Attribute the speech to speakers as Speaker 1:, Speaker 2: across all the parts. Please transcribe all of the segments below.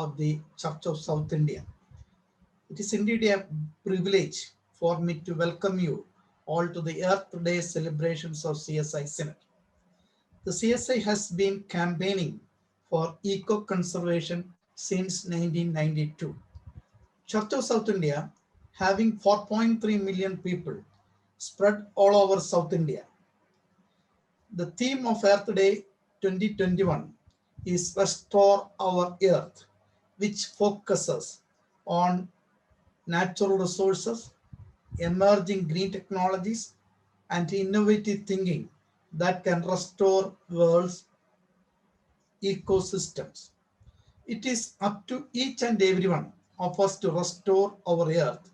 Speaker 1: of the Church of South India. It is indeed a privilege for me to welcome you all to the Earth Day celebrations of CSI Synod. The CSI has been campaigning for eco-conservation since 1992. Church of South India, having 4.3 million people spread all over South India. The theme of Earth Day 2021 is Restore Our Earth, which focuses on natural resources, emerging green technologies, and innovative thinking that can restore world's ecosystems. It is up to each and every one of us to restore our earth,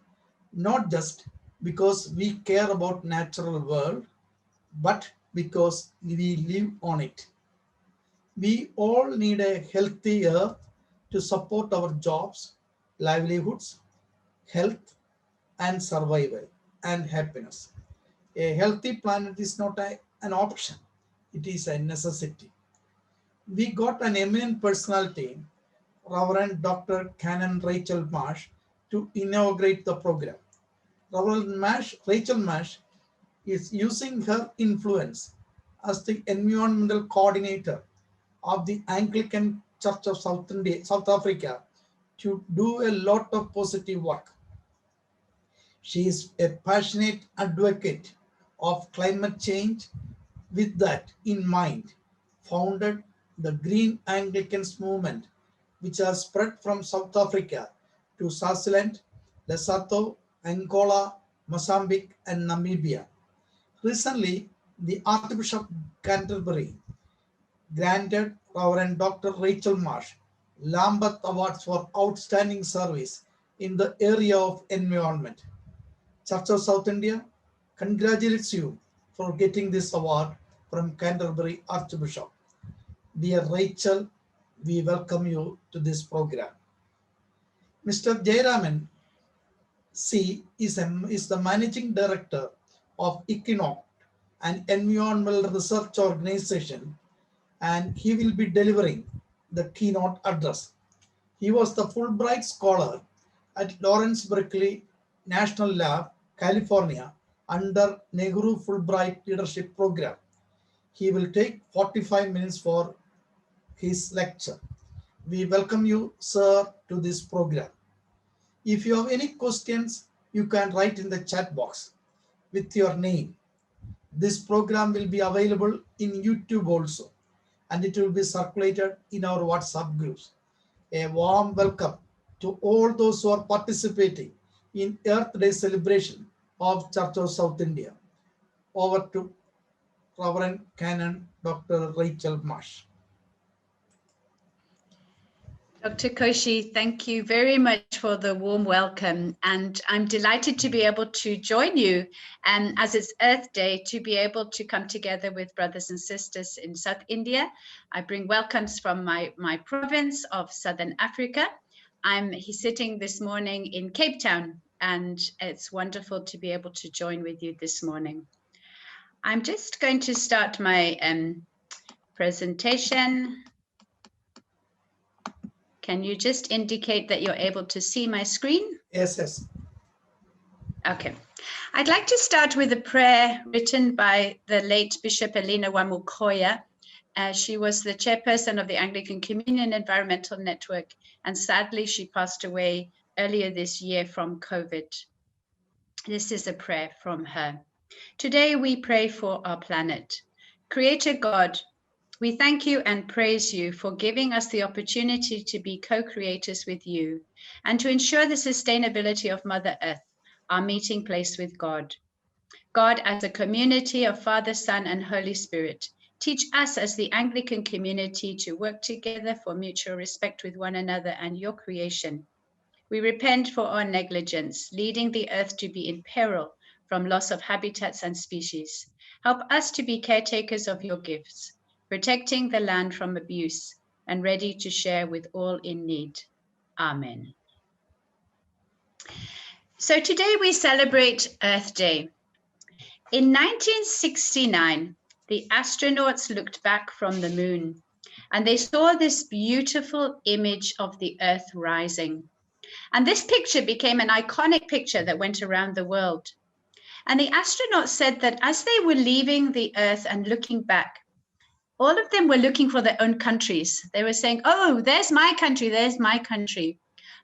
Speaker 1: not just because we care about natural world, but because we live on it. We all need a healthy earth to support our jobs, livelihoods, health, and survival and happiness. A healthy planet is not an option, it is a necessity. We got an eminent personality, Reverend Dr. Canon Rachel Marsh, to inaugurate the program. Rachel Marsh is using her influence as the environmental coordinator of the Anglican Church of South Africa to do a lot of positive work. She is a passionate advocate of climate change. With that in mind, founded the Green Anglicans movement, which has spread from South Africa to Swaziland, Lesotho, Angola, Mozambique, and Namibia. Recently, the Archbishop of Canterbury granted Reverend Dr. Rachel Marsh Lambeth Awards for outstanding service in the area of environment. Church of South India congratulates you for getting this award from Canterbury Archbishop. Dear Rachel, we welcome you to this program. Mr. Jayaraman C. is the Managing Director of Ecologocal, an environmental research organization, and he will be delivering the keynote address. He was the Fulbright Scholar at Lawrence Berkeley National Lab, California, under Nehru Fulbright Leadership Program. He will take 45 minutes for his lecture. We welcome you, sir, to this program. If you have any questions, you can write in the chat box with your name. This program will be available in YouTube also, and it will be circulated in our WhatsApp groups. A warm welcome to all those who are participating in Earth Day celebration of Church of South India. Over to Reverend Canon Dr. Rachel Marsh.
Speaker 2: Dr. Koshi, thank you very much for the warm welcome, and I'm delighted to be able to join you, and as it's Earth Day, to be able to come together with brothers and sisters in South India. I bring welcomes from my province of Southern Africa. I'm sitting this morning in Cape Town, and it's wonderful to be able to join with you this morning. I'm just going to start my presentation. Can you just indicate that you're able to see my screen?
Speaker 1: Yes.
Speaker 2: Okay. I'd like to start with a prayer written by the late Bishop Elena Wamukoya. She was the chairperson of the Anglican Communion Environmental Network, and sadly, she passed away earlier this year from COVID. This is a prayer from her. Today, we pray for our planet. Creator God, we thank you and praise you for giving us the opportunity to be co-creators with you and to ensure the sustainability of Mother Earth, our meeting place with God. God, as a community of Father, Son, and Holy Spirit, teach us as the Anglican community to work together for mutual respect with one another and your creation. We repent for our negligence, leading the earth to be in peril from loss of habitats and species. Help us to be caretakers of your gifts, protecting the land from abuse and ready to share with all in need. Amen. So today we celebrate Earth Day. In 1969, the astronauts looked back from the moon And they saw this beautiful image of the earth rising. And this picture became an iconic picture that went around the world. And the astronauts said that as they were leaving the earth and looking back, all of them were looking for their own countries. They were saying, oh, there's my country, there's my country.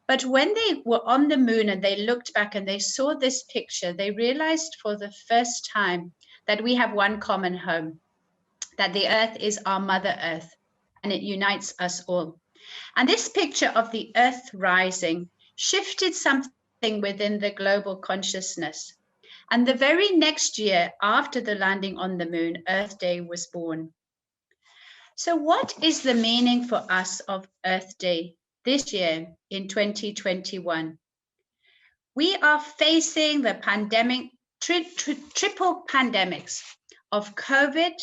Speaker 2: But when they were on the moon and they looked back and they saw this picture, they realized for the first time that we have one common home, that the earth is our mother earth, and it unites us all. And this picture of the earth rising shifted something within the global consciousness. And the very next year after the landing on the moon, Earth Day was born. So what is the meaning for us of Earth Day this year in 2021? We are facing the pandemic, triple pandemics of COVID.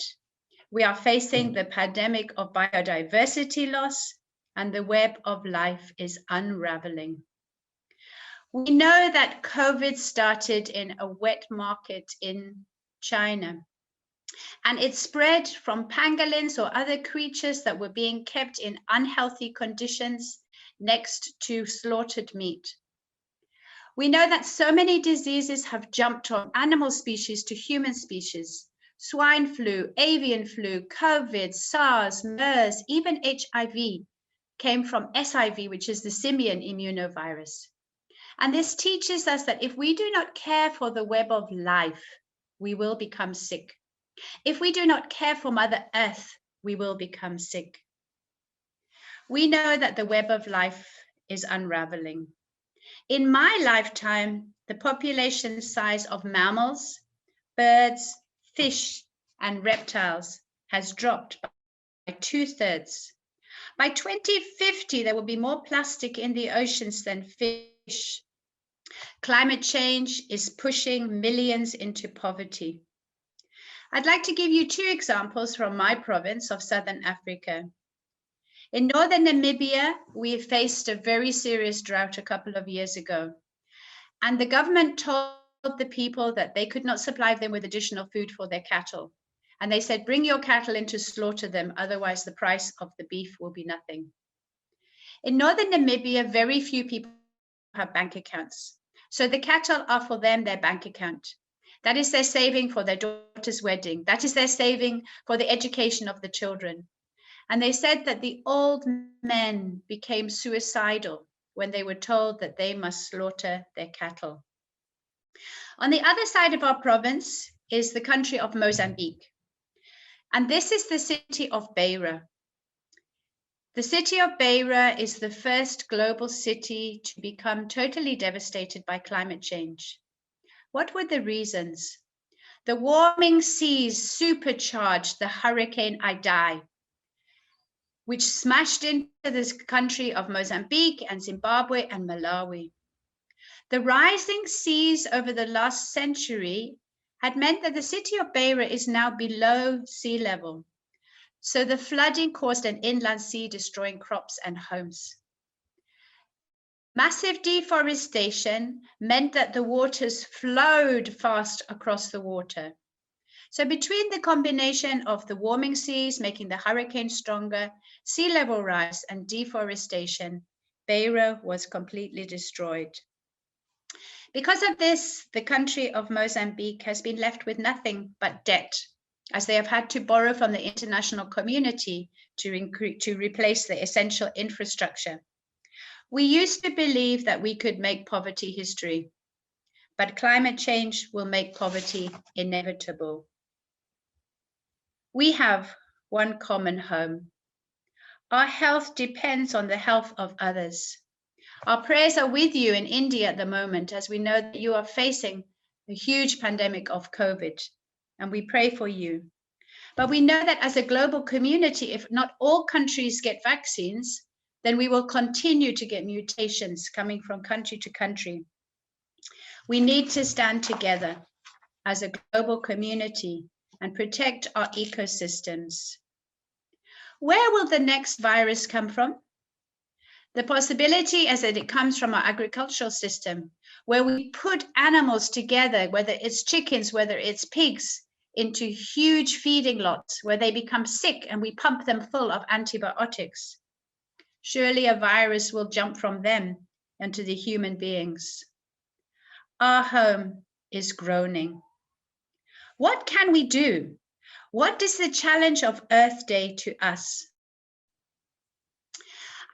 Speaker 2: We are facing the pandemic of biodiversity loss, and the web of life is unraveling. We know that COVID started in a wet market in China, and it spread from pangolins or other creatures that were being kept in unhealthy conditions next to slaughtered meat. We know that so many diseases have jumped from animal species to human species. Swine flu, avian flu, COVID, SARS, MERS, even HIV came from SIV, which is the simian immunovirus. And this teaches us that if we do not care for the web of life, we will become sick. If we do not care for Mother Earth, we will become sick. We know that the web of life is unraveling. In my lifetime, the population size of mammals, birds, fish, and reptiles has dropped by 2/3. By 2050, there will be more plastic in the oceans than fish. Climate change is pushing millions into poverty. I'd like to give you 2 examples from my province of Southern Africa. In northern Namibia, we faced a very serious drought a couple of years ago, and the government told the people that they could not supply them with additional food for their cattle. And they said, bring your cattle in to slaughter them, otherwise the price of the beef will be nothing. In northern Namibia, very few people have bank accounts. So the cattle are for them their bank account. That is their saving for their daughter's wedding. That is their saving for the education of the children. And they said that the old men became suicidal when they were told that they must slaughter their cattle. On the other side of our province is the country of Mozambique. And this is the city of Beira. The city of Beira is the first global city to become totally devastated by climate change. What were the reasons? The warming seas supercharged the hurricane Idai, which smashed into this country of Mozambique and Zimbabwe and Malawi. The rising seas over the last century had meant that the city of Beira is now below sea level. So the flooding caused an inland sea, destroying crops and homes. Massive deforestation meant that the waters flowed fast across the water. So between the combination of the warming seas making the hurricane stronger, sea level rise, and deforestation, Beira was completely destroyed. Because of this, the country of Mozambique has been left with nothing but debt, as they have had to borrow from the international community to replace the essential infrastructure. We used to believe that we could make poverty history, but climate change will make poverty inevitable. We have one common home. Our health depends on the health of others. Our prayers are with you in India at the moment, as we know that you are facing a huge pandemic of COVID, and we pray for you. But we know that as a global community, if not all countries get vaccines, then we will continue to get mutations coming from country to country. We need to stand together as a global community and protect our ecosystems. Where will the next virus come from? The possibility is that it comes from our agricultural system, where we put animals together, whether it's chickens, whether it's pigs, into huge feeding lots where they become sick and we pump them full of antibiotics. Surely a virus will jump from them into the human beings. Our home is groaning. What can we do? What is the challenge of Earth Day to us?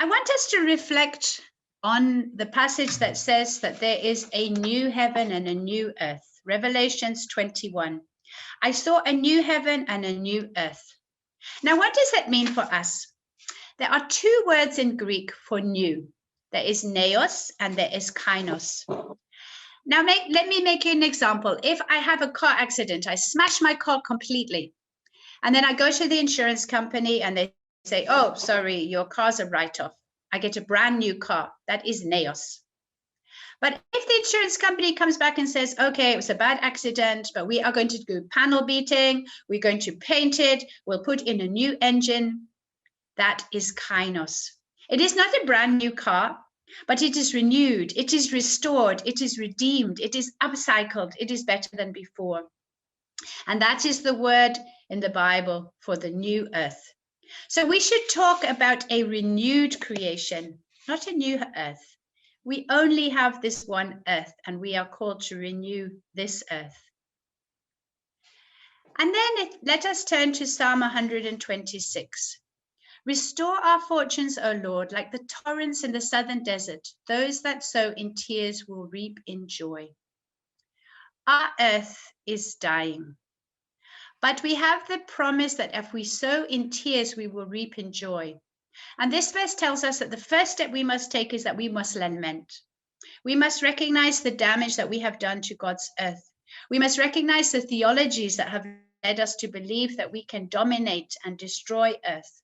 Speaker 2: I want us to reflect on the passage that says that there is a new heaven and a new earth. Revelations 21. I saw a new heaven and a new earth. Now, what does that mean for us? There are two words in Greek for new. There is neos and there is kainos. Now, let me make you an example. If I have a car accident, I smash my car completely, and then I go to the insurance company and they say, oh, sorry, your car's a write-off. I get a brand new car. That is neos. But if the insurance company comes back and says, okay, it was a bad accident, but we are going to do panel beating, we're going to paint it, we'll put in a new engine, that is kainos. It is not a brand new car, but it is renewed, it is restored, it is redeemed, it is upcycled, it is better than before. And that is the word in the Bible for the new earth. So we should talk about a renewed creation, not a new earth. We only have this one earth, and we are called to renew this earth. And then let us turn to Psalm 126. Restore our fortunes, O Lord, like the torrents in the southern desert. Those that sow in tears will reap in joy. Our earth is dying. But we have the promise that if we sow in tears, we will reap in joy. And this verse tells us that the first step we must take is that we must lament. We must recognize the damage that we have done to God's earth. We must recognize the theologies that have led us to believe that we can dominate and destroy earth.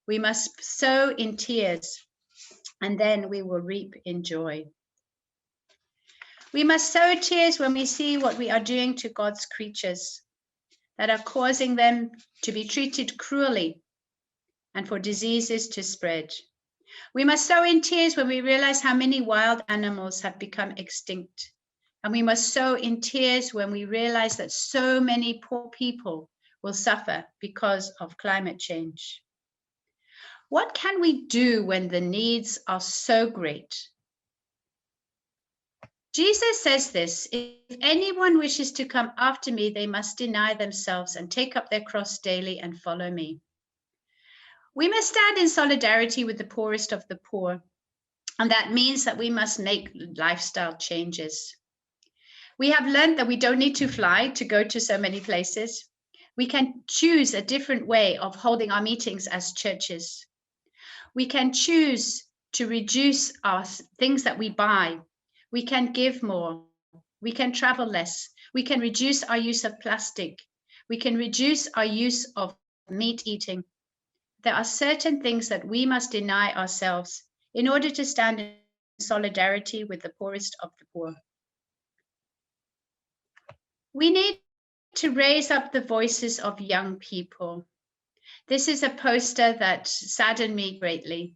Speaker 2: We must sow in tears, and then we will reap in joy. We must sow tears when we see what we are doing to God's creatures that are causing them to be treated cruelly and for diseases to spread. We must sow in tears when we realize how many wild animals have become extinct. And we must sow in tears when we realize that so many poor people will suffer because of climate change. What can we do when the needs are so great? Jesus says this, if anyone wishes to come after me, they must deny themselves and take up their cross daily and follow me. We must stand in solidarity with the poorest of the poor, and that means that we must make lifestyle changes. We have learned that we don't need to fly to go to so many places. We can choose a different way of holding our meetings as churches. We can choose to reduce our things that we buy. We can give more. We can travel less. We can reduce our use of plastic. We can reduce our use of meat eating. There are certain things that we must deny ourselves in order to stand in solidarity with the poorest of the poor. We need to raise up the voices of young people. This is a poster that saddened me greatly.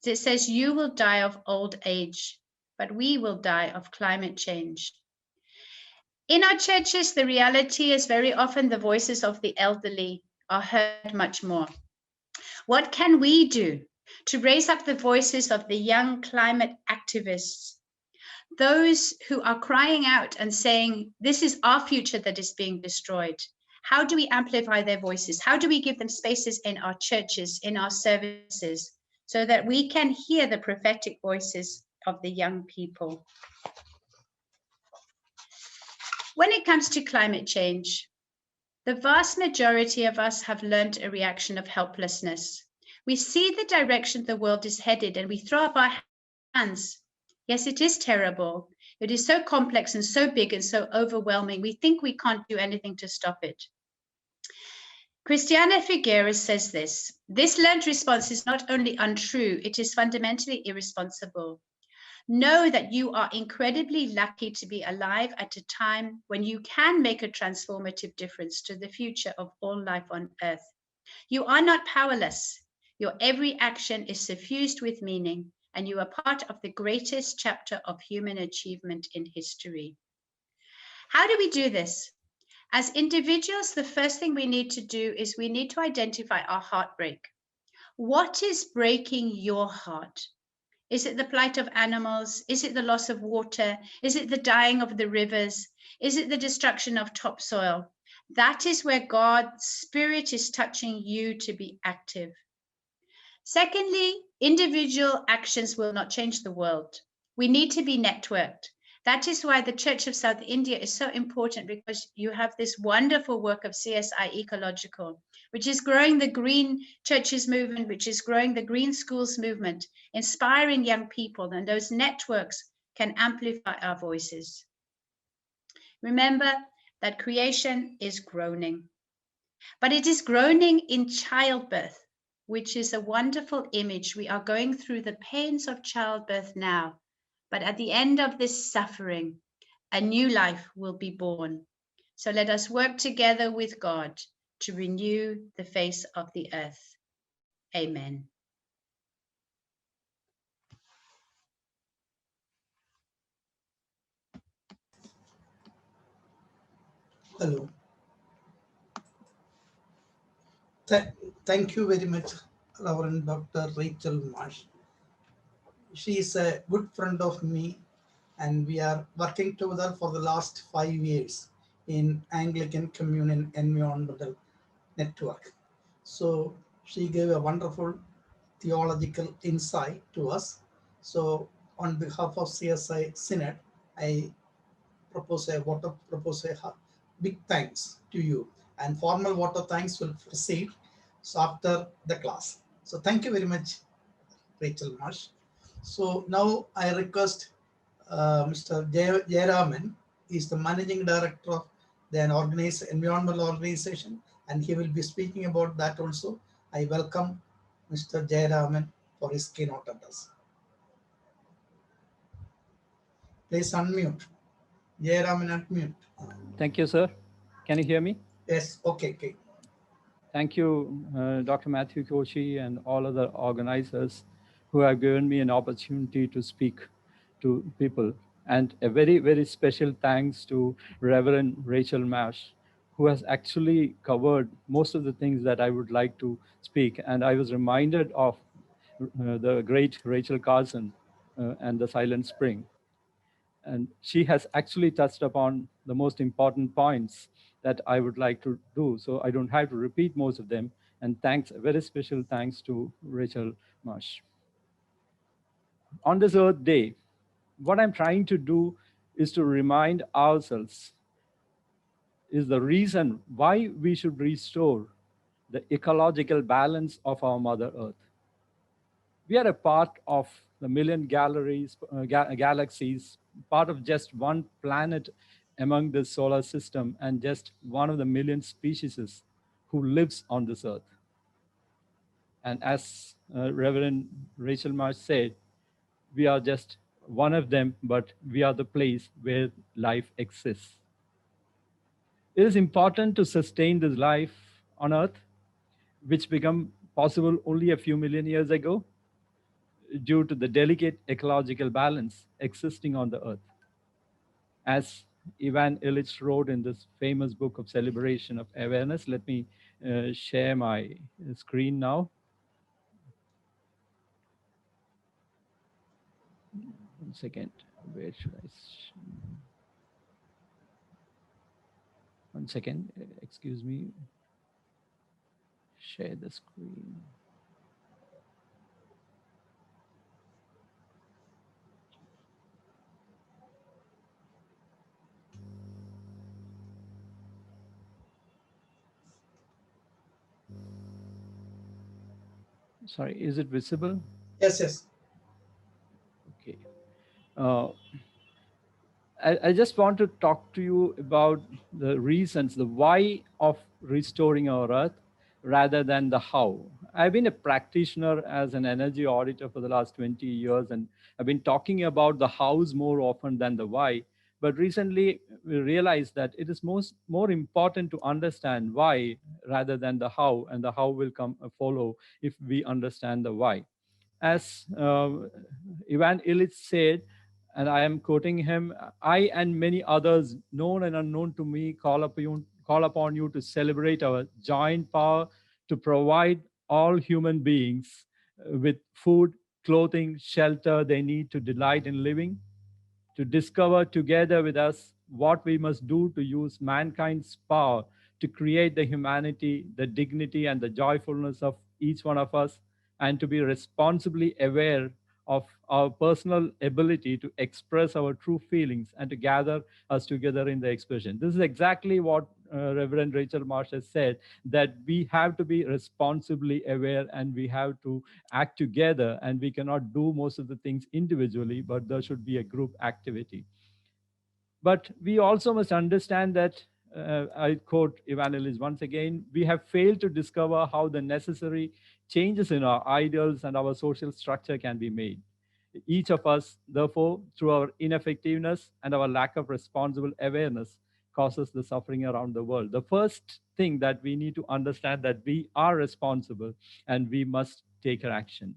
Speaker 2: It says, you will die of old age, but we will die of climate change. In our churches, the reality is very often the voices of the elderly are heard much more. What can we do to raise up the voices of the young climate activists, those who are crying out and saying, this is our future that is being destroyed? How do we amplify their voices? How do we give them spaces in our churches, in our services, so that we can hear the prophetic voices of the young people? When it comes to climate change, the vast majority of us have learned a reaction of helplessness. We see the direction the world is headed and we throw up our hands. Yes, it is terrible. It is so complex and so big and so overwhelming. We think we can't do anything to stop it. Christiana Figueres says this learned response is not only untrue, it is fundamentally irresponsible. Know that you are incredibly lucky to be alive at a time when you can make a transformative difference to the future of all life on earth. You are not powerless. Your every action is suffused with meaning, and you are part of the greatest chapter of human achievement in history. How do we do this? As individuals, the first thing we need to do is we need to identify our heartbreak. What is breaking your heart? Is it the plight of animals? Is it the loss of water? Is it the dying of the rivers? Is it the destruction of topsoil? That is where God's Spirit is touching you to be active. Secondly, individual actions will not change the world. We need to be networked. That is why the Church of South India is so important, because you have this wonderful work of CSI Ecological, which is growing the green churches movement, which is growing the green schools movement, inspiring young people, and those networks can amplify our voices. Remember that creation is groaning, but it is groaning in childbirth, which is a wonderful image. We are going through the pains of childbirth now, but at the end of this suffering, a new life will be born. So let us work together with God to renew the face of the earth. Amen.
Speaker 1: Hello. Th- Thank you very much, Reverend Dr. Rachel Marsh. She is a good friend of me, and we are working together for the last 5 years in Anglican Communion Environmental Network. So she gave a wonderful theological insight to us. So on behalf of CSI Synod, I propose a big thanks to you, and formal vote of thanks will proceed so after the class. So thank you very much, Rachel Marsh. So now I request Mr. Jayaraman. Is the managing director of the environmental organization, and he will be speaking about that also. I welcome Mr. Jayaraman for his keynote address. Please unmute. Jayaraman, unmute.
Speaker 3: Thank you, sir. Can you hear me?
Speaker 1: Yes, okay.
Speaker 3: Thank you, Dr. Matthew Kochi and all other organizers who have given me an opportunity to speak to people. And a very, very special thanks to Reverend Rachel Mash, who has actually covered most of the things that I would like to speak. And I was reminded of the great Rachel Carson and the Silent Spring. And she has actually touched upon the most important points that I would like to do. So I don't have to repeat most of them. And thanks, a very special thanks to Rachel Marsh. On this Earth Day, what I'm trying to do is to remind ourselves is the reason why we should restore the ecological balance of our Mother Earth. We are a part of the million galaxies, part of just one planet among the solar system, and just one of the million species who lives on this earth. And as Reverend Rachel Marsh said, we are just one of them, but we are the place where life exists. It is important to sustain this life on earth, which became possible only a few million years ago, due to the delicate ecological balance existing on the earth. As Ivan Illich wrote in this famous book of Celebration of Awareness, let me share my screen now. One second, where should I? One second, excuse me. Share the screen. Sorry, is it visible?
Speaker 1: Yes.
Speaker 3: Okay. I just want to talk to you about the reasons, the why of restoring our earth rather than the how. I've been a practitioner as an energy auditor for the last 20 years, and I've been talking about the hows more often than the why. But recently we realized that it is more important to understand why rather than the how, and the how will follow if we understand the why. As Ivan Illich said, and I am quoting him, I and many others, known and unknown to me, call upon you to celebrate our joint power to provide all human beings with food, clothing, shelter they need to delight in living, to discover together with us what we must do to use mankind's power to create the humanity, the dignity, and the joyfulness of each one of us, and to be responsibly aware of our personal ability to express our true feelings and to gather us together in the expression. This is exactly what Reverend Rachel Marsh has said, that we have to be responsibly aware and we have to act together, and we cannot do most of the things individually, but there should be a group activity. But we also must understand that, I quote Evangelist once again, we have failed to discover how the necessary changes in our ideals and our social structure can be made. Each of us, therefore, through our ineffectiveness and our lack of responsible awareness, causes the suffering around the world. The first thing that we need to understand that we are responsible and we must take action.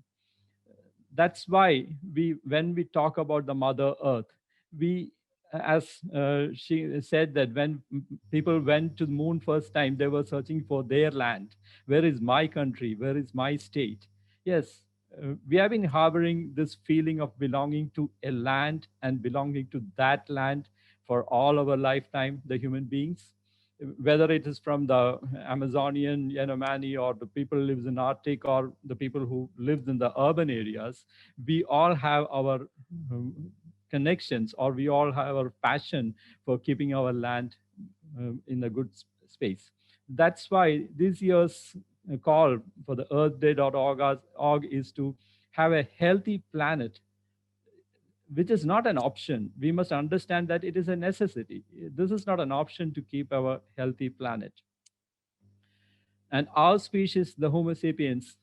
Speaker 3: That's why when we talk about the Mother Earth, we, as she said, that when people went to the moon first time, they were searching for their land. Where is my country? Where is my state? Yes, we have been harboring this feeling of belonging to a land and belonging to that land for all our lifetime, the human beings, whether it is from the Amazonian, Yanomami, or the people who lives in Arctic, or the people who lives in the urban areas, we all have our connections, or we all have our passion for keeping our land in a good space. That's why this year's call for the earthday.org is to have a healthy planet, which is not an option. We must understand that it is a necessity. This is not an option to keep our healthy planet. And our species, the Homo sapiens,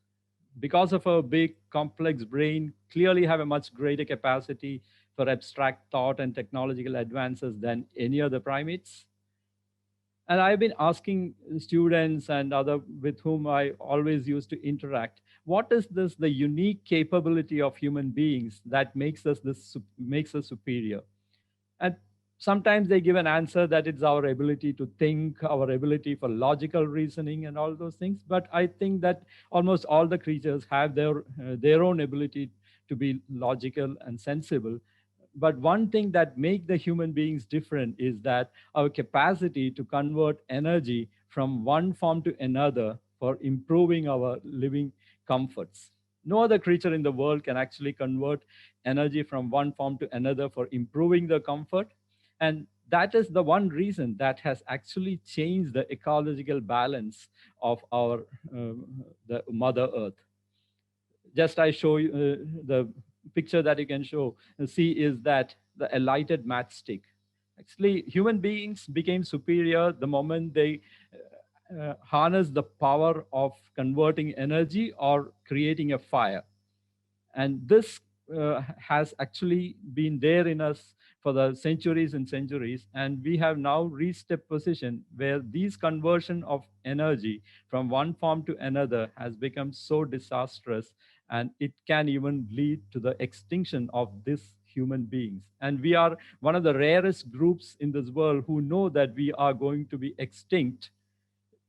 Speaker 3: because of our big, complex brain, clearly have a much greater capacity for abstract thought and technological advances than any other primates. And I've been asking students and other with whom I always used to interact, what is this, the unique capability of human beings that makes us superior? And sometimes they give an answer that it's our ability to think, our ability for logical reasoning and all those things. But I think that almost all the creatures have their own ability to be logical and sensible. But one thing that makes the human beings different is that our capacity to convert energy from one form to another for improving our living comforts. No other creature in the world can actually convert energy from one form to another for improving the comfort. And that is the one reason that has actually changed the ecological balance of the Mother Earth. Just I show you the picture that you can see is that a lighted matchstick. Actually, human beings became superior the moment they harness the power of converting energy or creating a fire. And this has actually been there in us for the centuries and centuries. And we have now reached a position where these conversion of energy from one form to another has become so disastrous, and it can even lead to the extinction of these human beings. And we are one of the rarest groups in this world who know that we are going to be extinct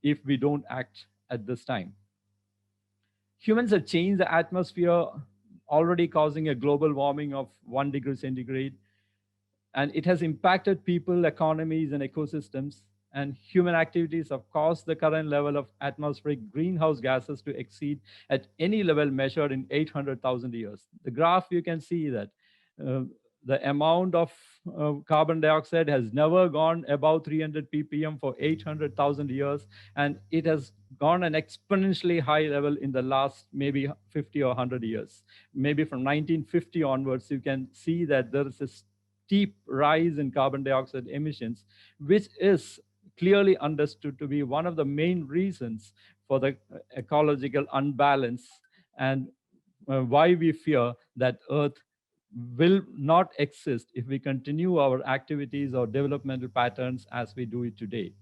Speaker 3: if we don't act at this time. Humans have changed the atmosphere, already causing a global warming of 1 degree centigrade. And it has impacted people, economies, and ecosystems. And human activities have caused the current level of atmospheric greenhouse gases to exceed at any level measured in 800,000 years. The graph, you can see that uh, the amount of carbon dioxide has never gone above 300 ppm for 800,000 years. And it has gone an exponentially high level in the last maybe 50 or 100 years. Maybe from 1950 onwards, you can see that there is a steep rise in carbon dioxide emissions, which is clearly understood to be one of the main reasons for the ecological unbalance, and why we fear that Earth will not exist if we continue our activities or developmental patterns as we do it today.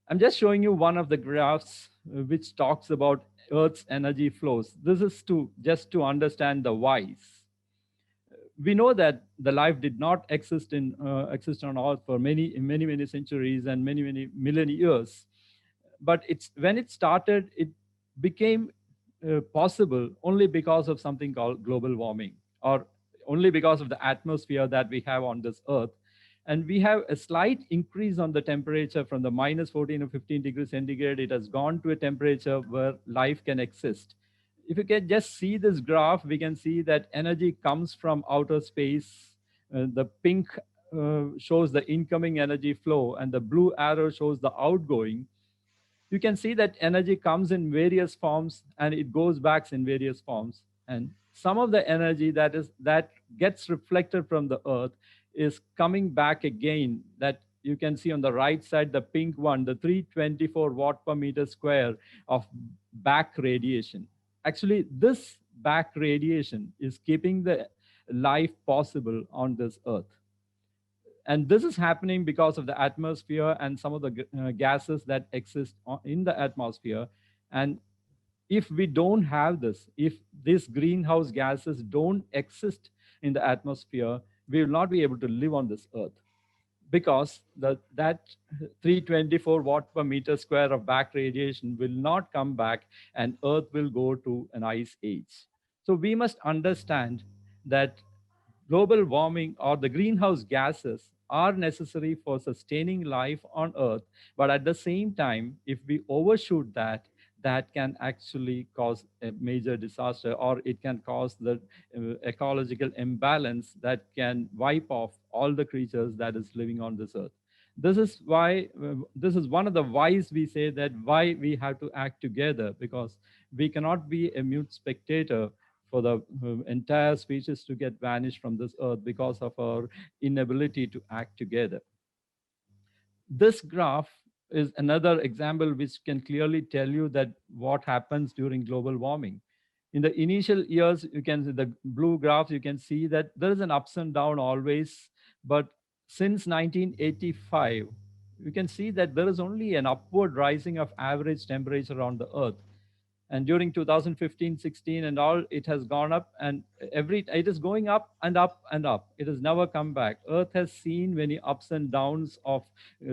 Speaker 3: I'm just showing you one of the graphs which talks about Earth's energy flows. This is just to understand the whys. we know that the life did not exist on Earth for many centuries and many million years. But it's when it started, it became possible only because of something called global warming, or only because of the atmosphere that we have on this Earth. And we have a slight increase on the temperature from the minus 14 or 15 degrees centigrade. It has gone to a temperature where life can exist. If you can just see this graph, we can see that energy comes from outer space. The pink shows the incoming energy flow, and the blue arrow shows the outgoing. You can see that energy comes in various forms and it goes back in various forms. And some of the energy that gets reflected from the Earth is coming back again. That you can see on the right side, the pink one, the 324 watt per meter square of back radiation. Actually, this back radiation is keeping the life possible on this Earth. And this is happening because of the atmosphere and some of the gases that exist in the atmosphere. And if we don't have this, if these greenhouse gases don't exist in the atmosphere, we will not be able to live on this Earth, because that 324 watt per meter square of back radiation will not come back, and Earth will go to an ice age. So we must understand that global warming or the greenhouse gases are necessary for sustaining life on Earth. But at the same time, if we overshoot that, that can actually cause a major disaster, or it can cause the ecological imbalance that can wipe off all the creatures that is living on this Earth. This is why, this is one of the whys we say that why we have to act together, because we cannot be a mute spectator for the entire species to get vanished from this Earth because of our inability to act together. This graph is another example which can clearly tell you that what happens during global warming. In the initial years, you can see the blue graph, you can see that there is an ups and down always. But since 1985, you can see that there is only an upward rising of average temperature on the Earth. And during 2015, 16 and all, it has gone up, and it is going up and up and up. It has never come back. Earth has seen many ups and downs of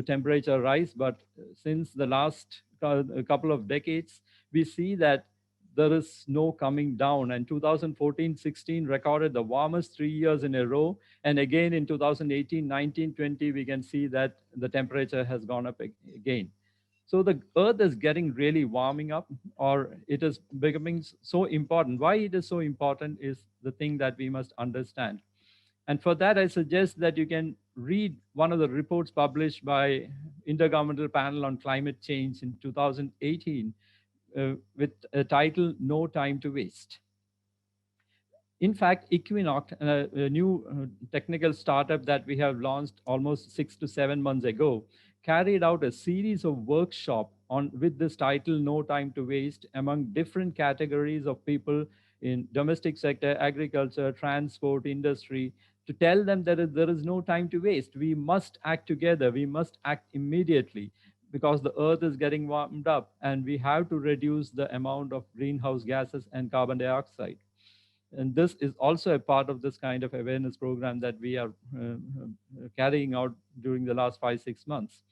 Speaker 3: temperature rise, but since the last couple of decades, we see that there is no coming down. And 2014, 16 recorded the warmest 3 years in a row. And again in 2018, 19, 20, we can see that the temperature has gone up again. So the Earth is getting really warming up, or it is becoming so important. Why it is so important is the thing that we must understand. And for that, I suggest that you can read one of the reports published by Intergovernmental Panel on Climate Change in 2018 with a title, No Time to Waste. In fact, Equinox, a new technical startup that we have launched almost 6 to 7 months ago, carried out a series of workshops with this title, No Time to Waste, among different categories of people in domestic sector, agriculture, transport, industry, to tell them that there is no time to waste. We must act together. We must act immediately, because the Earth is getting warmed up, and we have to reduce the amount of greenhouse gases and carbon dioxide. And this is also a part of this kind of awareness program that we are carrying out during the last 5-6 months.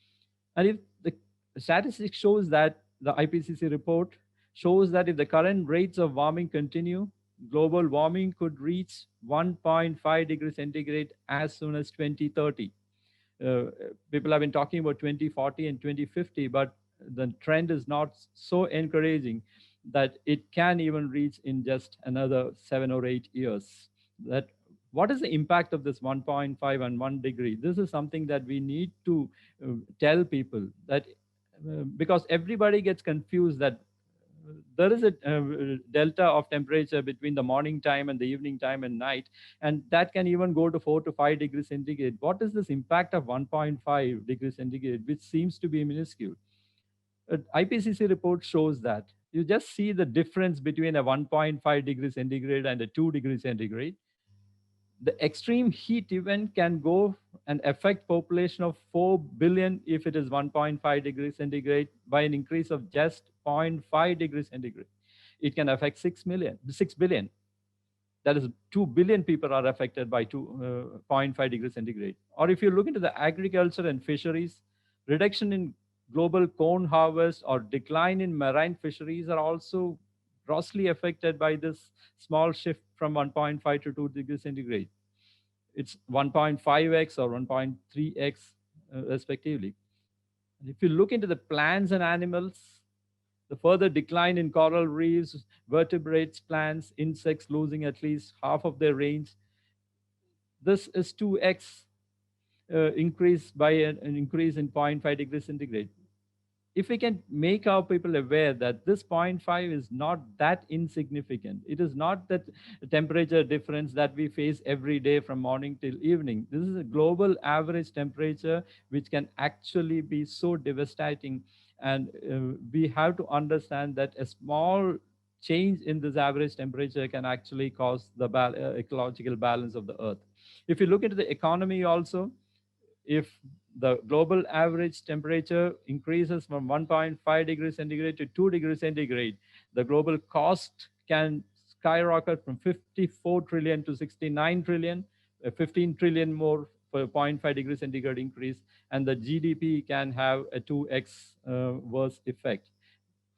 Speaker 3: And if the statistics shows that, the IPCC report shows that if the current rates of warming continue, global warming could reach 1.5 degrees centigrade as soon as 2030. People have been talking about 2040 and 2050, but the trend is not so encouraging that it can even reach in just another 7 or 8 years. That what is the impact of this 1.5 and 1 degree? This is something that we need to tell people, that because everybody gets confused that there is a delta of temperature between the morning time and the evening time and night, and that can even go to 4 to 5 degrees centigrade. What is this impact of 1.5 degrees centigrade, which seems to be minuscule? IPCC report shows that you just see the difference between a 1.5 degrees centigrade and a 2 degrees centigrade. The extreme heat event can go and affect population of 4 billion if it is 1.5 degrees centigrade by an increase of just 0.5 degrees centigrade. It can affect 6 billion. That is, 2 billion people are affected by 2.5 degrees centigrade. Or if you look into the agriculture and fisheries, reduction in global corn harvest or decline in marine fisheries are also grossly affected by this small shift from 1.5 to 2 degrees centigrade. It's 1.5x or 1.3x respectively. And if you look into the plants and animals, the further decline in coral reefs, vertebrates, plants, insects losing at least half of their range, this is 2x increase by an increase in 0.5 degrees centigrade. If we can make our people aware that this zero point 0.5 is not that insignificant, it is not that temperature difference that we face every day from morning till evening. This is a global average temperature which can actually be so devastating. And we have to understand that a small change in this average temperature can actually cause the ecological balance of the earth. If you look into the economy also, if the global average temperature increases from 1.5 degrees centigrade to 2 degrees centigrade, the global cost can skyrocket from 54 trillion to 69 trillion, 15 trillion more for a zero point 0.5 degrees centigrade increase, and the GDP can have a 2x worse effect.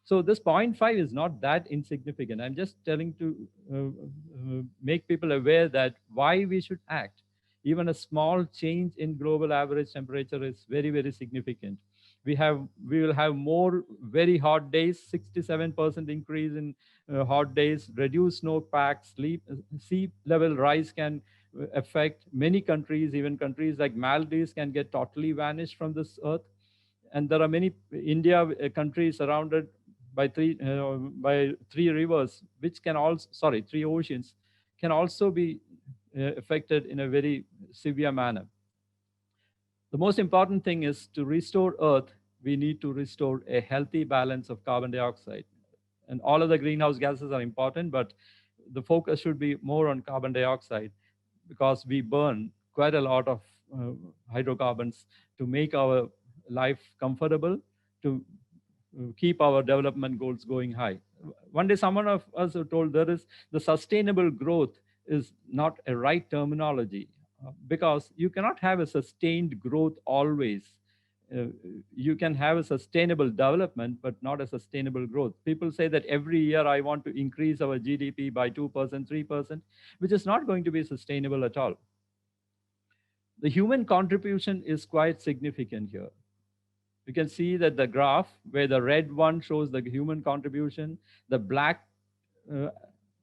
Speaker 3: So this 0.5 is not that insignificant. I'm just telling to make people aware that why we should act. Even a small change in global average temperature is very, very significant. We will have more very hot days, 67% increase in hot days, reduced snowpack, sea level rise can affect many countries, even countries like Maldives can get totally vanished from this earth. And there are many India, a country surrounded by three rivers, which can also, sorry, three oceans, can also be affected in a very severe manner. The most important thing is to restore Earth, we need to restore a healthy balance of carbon dioxide. And all of the greenhouse gases are important, but the focus should be more on carbon dioxide, because we burn quite a lot of hydrocarbons to make our life comfortable, to keep our development goals going high. One day, someone of us told the sustainable growth is not a right terminology, because you cannot have a sustained growth always. You can have a sustainable development, but not a sustainable growth. People say that every year I want to increase our GDP by 2%, 3%, which is not going to be sustainable at all. The human contribution is quite significant here. You can see that the graph where the red one shows the human contribution, the black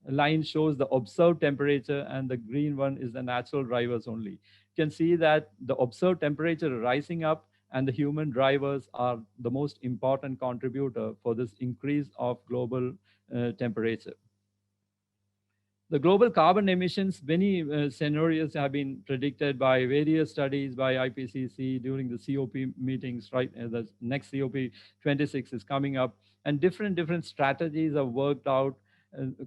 Speaker 3: line shows the observed temperature, and the green one is the natural drivers only. You can see that the observed temperature rising up, and the human drivers are the most important contributor for this increase of global temperature. The global carbon emissions, many scenarios have been predicted by various studies by IPCC during the COP meetings, right? The next COP26 is coming up, and different strategies are worked out,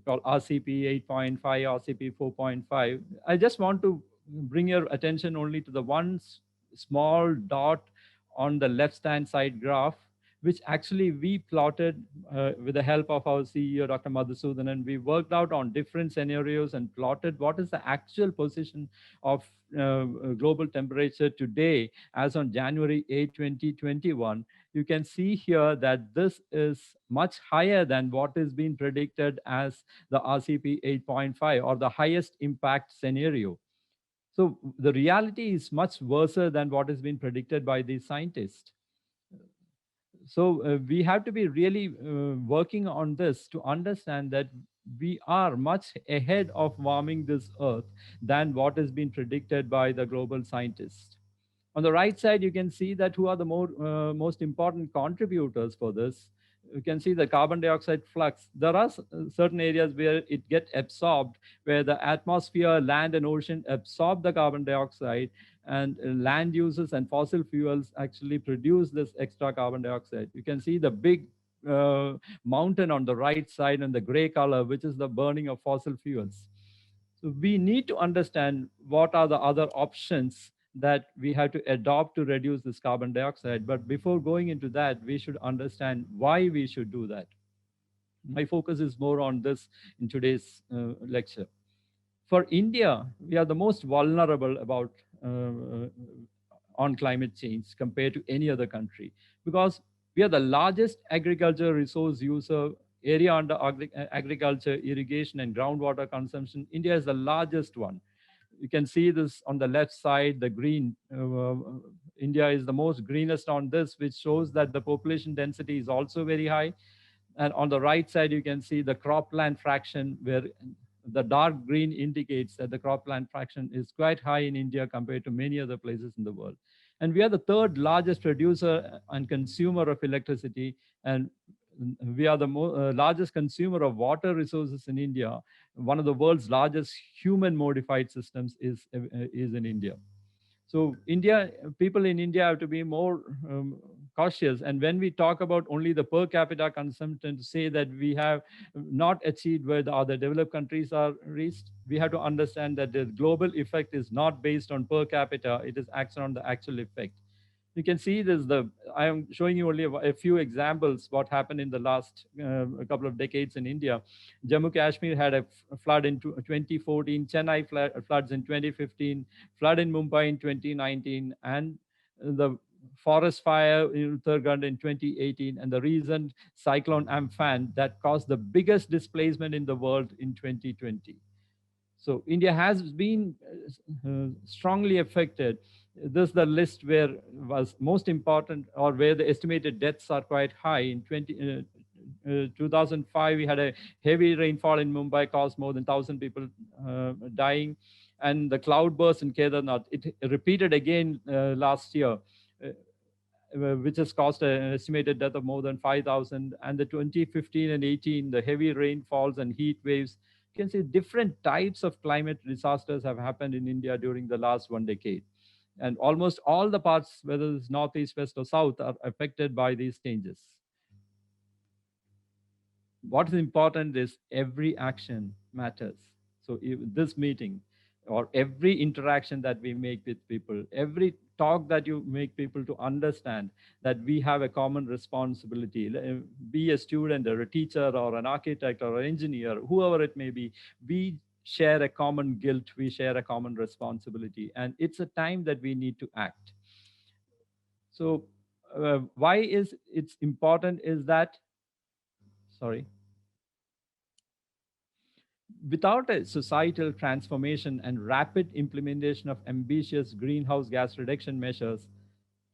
Speaker 3: called RCP 8.5, RCP 4.5. I just want to bring your attention only to the one small dot on the left-hand side graph, which actually we plotted with the help of our CEO, Dr. Madhusudan, and we worked out on different scenarios and plotted what is the actual position of global temperature today as on January 8, 2021. You can see here that this is much higher than what is being predicted as the RCP 8.5, or the highest impact scenario. So the reality is much worse than what has been predicted by these scientists. So we have to be really working on this to understand that we are much ahead of warming this earth than what has been predicted by the global scientists. On the right side, you can see that who are the most important contributors for this. You can see the carbon dioxide flux. There are certain areas where it gets absorbed, where the atmosphere, land, and ocean absorb the carbon dioxide, and land uses and fossil fuels actually produce this extra carbon dioxide. You can see the big mountain on the right side in the gray color, which is the burning of fossil fuels. So we need to understand what are the other options that we have to adopt to reduce this carbon dioxide. But before going into that, we should understand why we should do that. My focus is more on this in today's lecture. For India, we are the most vulnerable about on climate change compared to any other country, because we are the largest agriculture resource user. Area under agriculture, irrigation, and groundwater consumption, India is the largest one. You can see this on the left side, the green. India is the most greenest on this, which shows that the population density is also very high. And on the right side, you can see the cropland fraction, where the dark green indicates that the cropland fraction is quite high in India compared to many other places in the world. And we are the third largest producer and consumer of electricity. And we are the largest consumer of water resources in India. One of the world's largest human modified systems is in India. So India, people in India have to be more cautious. And when we talk about only the per capita consumption, to say that we have not achieved where the other developed countries are reached, we have to understand that the global effect is not based on per capita, it is actually on the actual effect. You can see this, I am showing you only a few examples what happened in the last couple of decades in India. Jammu Kashmir had a flood in 2014, Chennai floods in 2015, flood in Mumbai in 2019, and the forest fire in Uttarakhand in 2018, and the recent cyclone Amphan that caused the biggest displacement in the world in 2020. So India has been strongly affected. This is the list where was most important, or where the estimated deaths are quite high. In 2005, we had a heavy rainfall in Mumbai, caused more than 1,000 people dying. And the cloudburst in Kedarnath, it repeated again last year, which has caused an estimated death of more than 5,000. And the 2015 and 18, the heavy rainfalls and heat waves. You can see different types of climate disasters have happened in India during the last 1 decade. And almost all the parts, whether it's northeast, west, or south, are affected by these changes. What is important is every action matters. So this meeting, or every interaction that we make with people, every talk that you make people to understand that we have a common responsibility, be a student or a teacher or an architect or an engineer, whoever it may be, we share a common guilt, we share a common responsibility, and it's a time that we need to act. So why is it's important is that, sorry, without a societal transformation and rapid implementation of ambitious greenhouse gas reduction measures,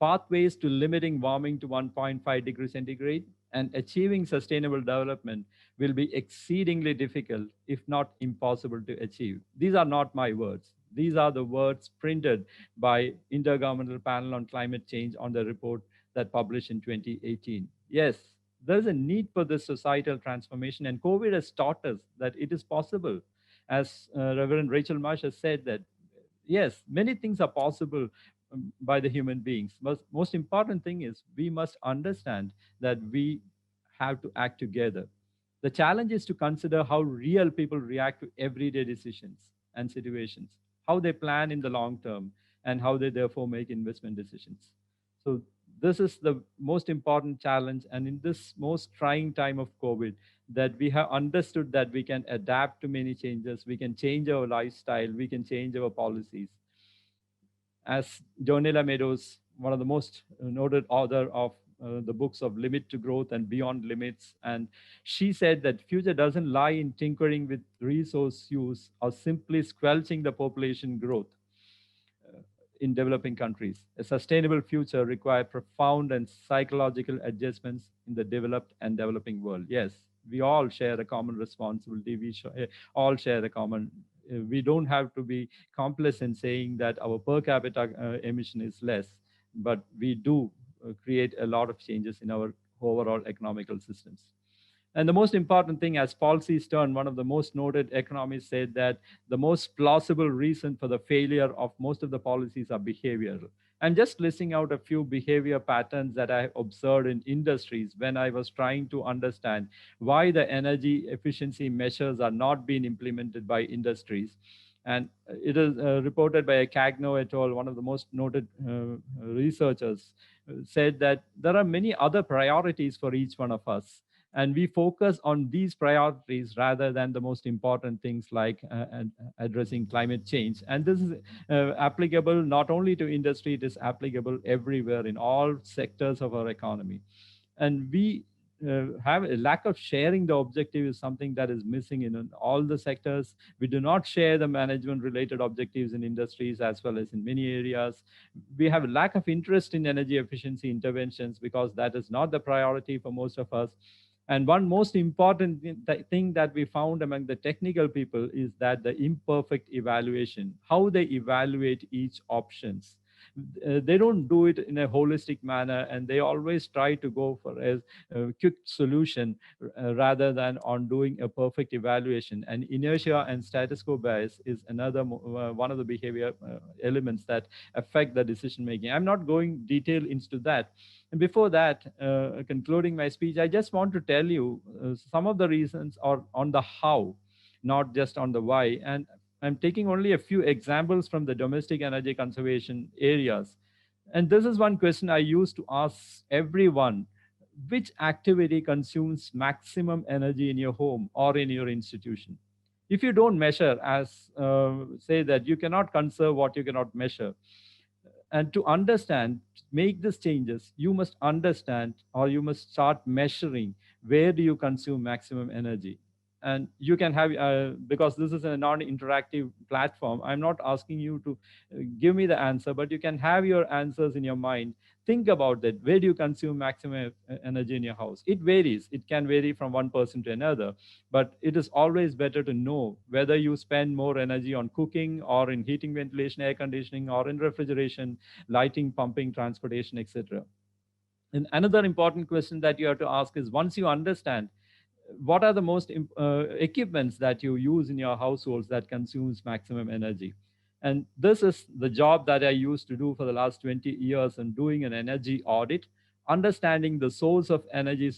Speaker 3: pathways to limiting warming to 1.5 degrees centigrade and achieving sustainable development will be exceedingly difficult, if not impossible to achieve. These are not my words. These are the words printed by Intergovernmental Panel on Climate Change on the report that published in 2018. Yes, there's a need for this societal transformation, and COVID has taught us that it is possible. As Reverend Rachel Marsh has said, that yes, many things are possible by the human beings. But most important thing is we must understand that we have to act together. The challenge is to consider how real people react to everyday decisions and situations, how they plan in the long term, and how they therefore make investment decisions. So this is the most important challenge. And in this most trying time of COVID, that we have understood that we can adapt to many changes, we can change our lifestyle, we can change our policies. As Jonella Meadows, one of the most noted author of the books of Limit to Growth and Beyond Limits, and she said that future doesn't lie in tinkering with resource use or simply squelching the population growth in developing countries. A sustainable future requires profound and psychological adjustments in the developed and developing world. Yes, we all share a common responsibility. We all share a common, we don't have to be complacent saying that our per capita emission is less, but we do create a lot of changes in our overall economical systems. And the most important thing, as Paul C. Stern, one of the most noted economists, said that the most plausible reason for the failure of most of the policies are behavioral. And just listing out a few behavior patterns that I observed in industries when I was trying to understand why the energy efficiency measures are not being implemented by industries. And it is reported by Cagno et al., one of the most noted researchers, said that there are many other priorities for each one of us. And we focus on these priorities rather than the most important things like addressing climate change. And this is applicable not only to industry, it is applicable everywhere in all sectors of our economy. And we have a lack of sharing the objective is something that is missing in all the sectors. We do not share the management related objectives in industries as well as in many areas. We have a lack of interest in energy efficiency interventions because that is not the priority for most of us. And one most important thing that we found among the technical people is that the imperfect evaluation, how they evaluate each options. They don't do it in a holistic manner, and they always try to go for a quick solution rather than on doing a perfect evaluation. And inertia and status quo bias is another one of the behavior elements that affect the decision making. I'm not going detail into that. And before that, concluding my speech, I just want to tell you some of the reasons are on the how, not just on the why. And I'm taking only a few examples from the domestic energy conservation areas. And this is one question I used to ask everyone: which activity consumes maximum energy in your home or in your institution? If you don't measure, as say that you cannot conserve what you cannot measure. And to understand, make these changes, you must understand or you must start measuring where do you consume maximum energy. And you can have, because this is a non-interactive platform, I'm not asking you to give me the answer, but you can have your answers in your mind. Think about that. Where do you consume maximum energy in your house? It varies. It can vary from one person to another, but it is always better to know whether you spend more energy on cooking or in heating, ventilation, air conditioning, or in refrigeration, lighting, pumping, transportation, etc. And another important question that you have to ask is, once you understand what are the most equipments that you use in your households that consumes maximum energy. And this is the job that I used to do for the last 20 years in doing an energy audit, understanding the source of energy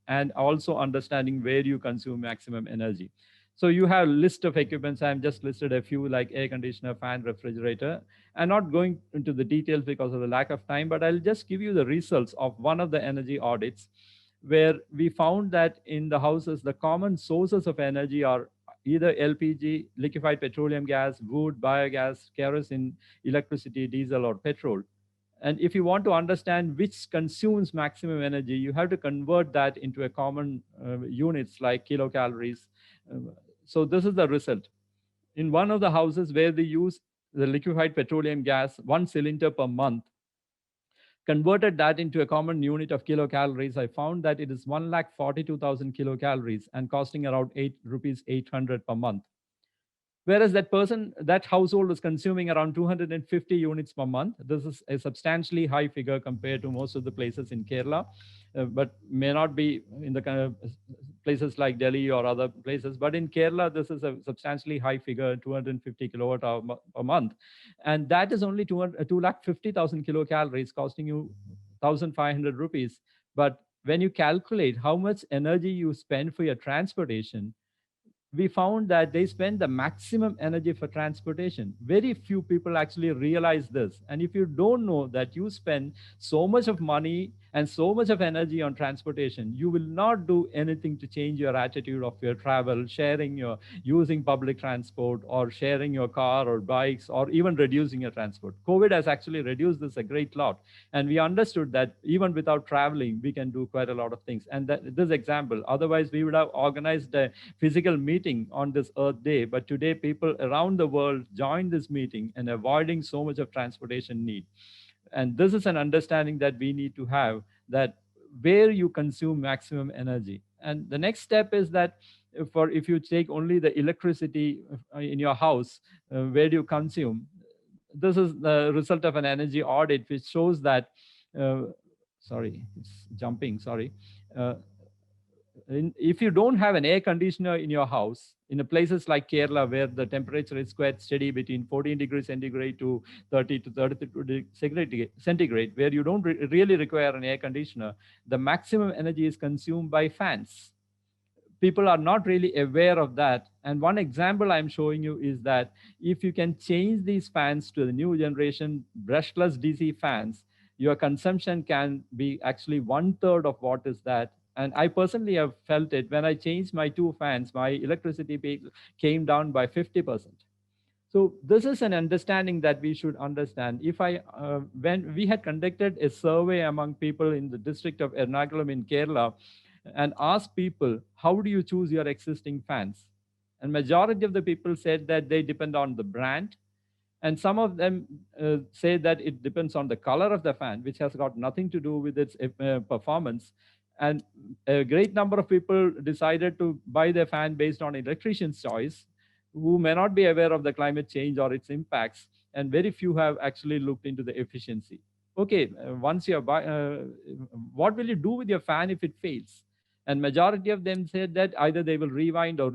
Speaker 3: and also understanding where you consume maximum energy. So you have a list of equipments. I'm just listed a few like air conditioner, fan, refrigerator. I'm not going into the details because of the lack of time, but I'll just give you the results of one of the energy audits where we found that in the houses, the common sources of energy are either LPG, liquefied petroleum gas, wood, biogas, kerosene, electricity, diesel, or petrol. And if you want to understand which consumes maximum energy, you have to convert that into a common units like kilocalories. So this is the result. In one of the houses where they use the liquefied petroleum gas, 1 cylinder per month, converted that into a common unit of kilocalories, I found that it is 1,42,000 kilocalories and costing around 8 rupees 800 per month. Whereas that person, that household is consuming around 250 units per month. This is a substantially high figure compared to most of the places in Kerala, but may not be in the kind of places like Delhi or other places. But in Kerala, this is a substantially high figure, 250 kilowatt hour per month. And that is only 250,000 kilocalories costing you 1,500 rupees. But when you calculate how much energy you spend for your transportation, we found that they spend the maximum energy for transportation. Very few people actually realize this. And if you don't know that you spend so much of money and so much of energy on transportation, you will not do anything to change your attitude of your travel, sharing your using public transport or sharing your car or bikes or even reducing your transport. COVID has actually reduced this a great lot. And we understood that even without traveling, we can do quite a lot of things. And this example, otherwise we would have organized a physical meeting on this Earth Day, but today people around the world join this meeting and avoiding so much of transportation need. And this is an understanding that we need to have, that where you consume maximum energy. And the next step is that if you take only the electricity in your house, where do you consume? This is the result of an energy audit, which shows that, sorry, it's jumping, sorry. If you don't have an air conditioner in your house, in places like Kerala, where the temperature is quite steady between 14 degrees centigrade to 30 to 32 degrees centigrade, where you don't really require an air conditioner, the maximum energy is consumed by fans. People are not really aware of that. And one example I'm showing you is that if you can change these fans to the new generation brushless DC fans, your consumption can be actually 1/3 of what is that And I personally have felt it when I changed my two fans, my electricity bill came down by 50%. So this is an understanding that we should understand. When we had conducted a survey among people in the district of Ernakulam in Kerala and asked people, how do you choose your existing fans? And majority of the people said that they depend on the brand, and some of them say that it depends on the color of the fan, which has got nothing to do with its performance. And a great number of people decided to buy their fan based on electrician's choice, who may not be aware of the climate change or its impacts, and very few have actually looked into the efficiency. Okay, once you buy, what will you do with your fan if it fails? And majority of them said that either they will rewind or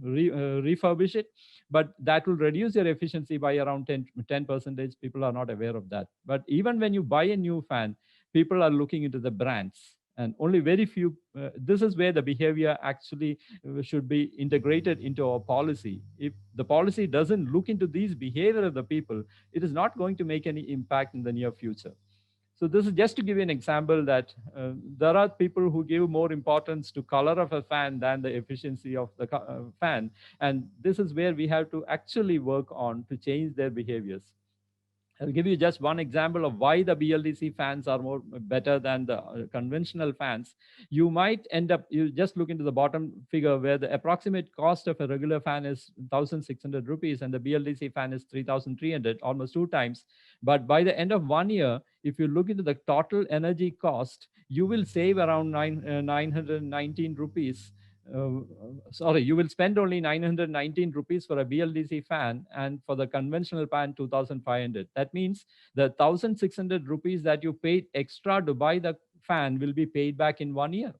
Speaker 3: refurbish it, but that will reduce your efficiency by around 10 percentage. People are not aware of that. But even when you buy a new fan, people are looking into the brands, and only very few, this is where the behavior actually should be integrated into our policy. If the policy doesn't look into these behavior of the people, it is not going to make any impact in the near future. So this is just to give you an example that there are people who give more importance to color of a fan than the efficiency of the fan. And this is where we have to actually work on to change their behaviors. I'll give you just one example of why the BLDC fans are more better than the conventional fans. You might end up, you just look into the bottom figure where the approximate cost of a regular fan is 1,600 rupees and the BLDC fan is 3,300, almost two times. But by the end of 1 year, if you look into the total energy cost, you will save around 919 rupees. Sorry, you will spend only 919 rupees for a BLDC fan, and for the conventional fan 2,500. That means the 1,600 rupees that you paid extra to buy the fan will be paid back in 1 year.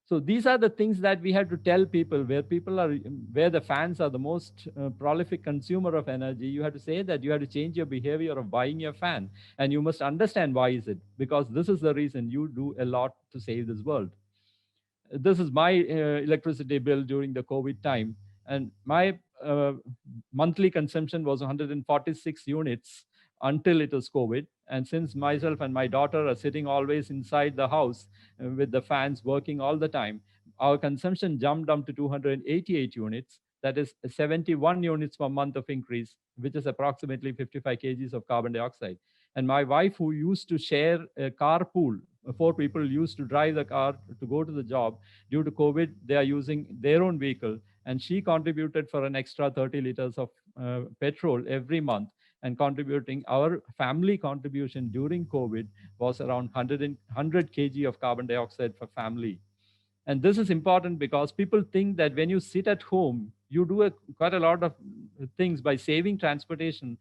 Speaker 3: So these are the things that we have to tell people, where the fans are the most prolific consumer of energy. You have to say that you have to change your behavior of buying your fan, and you must understand why is it, because this is the reason you do a lot to save this world. This is my electricity bill during the COVID time, and my monthly consumption was 146 units until it was COVID. And since myself and my daughter are sitting always inside the house with the fans working all the time, our consumption jumped up to 288 units. That is 71 units per month of increase, which is approximately 55 kgs of carbon dioxide. And my wife, who used to share a carpool, four people used to drive the car to go to the job. Due to COVID, they are using their own vehicle, and she contributed for an extra 30 liters of petrol every month. And contributing, our family contribution during COVID was around 100 kg of carbon dioxide for family. And this is important because people think that when you sit at home, you do quite a lot of things by saving transportation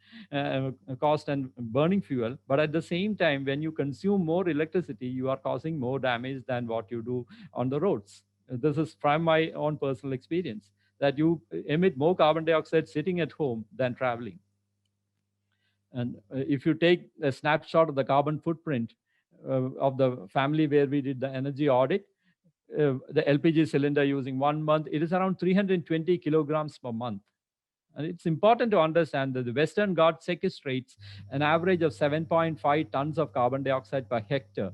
Speaker 3: cost and burning fuel. But at the same time, when you consume more electricity, you are causing more damage than what you do on the roads. This is from my own personal experience, that you emit more carbon dioxide sitting at home than traveling. And if you take a snapshot of the carbon footprint of the family where we did the energy audit, the LPG cylinder using 1 month, it is around 320 kilograms per month. And it's important to understand that the Western Ghats sequestrates an average of 7.5 tons of carbon dioxide per hectare.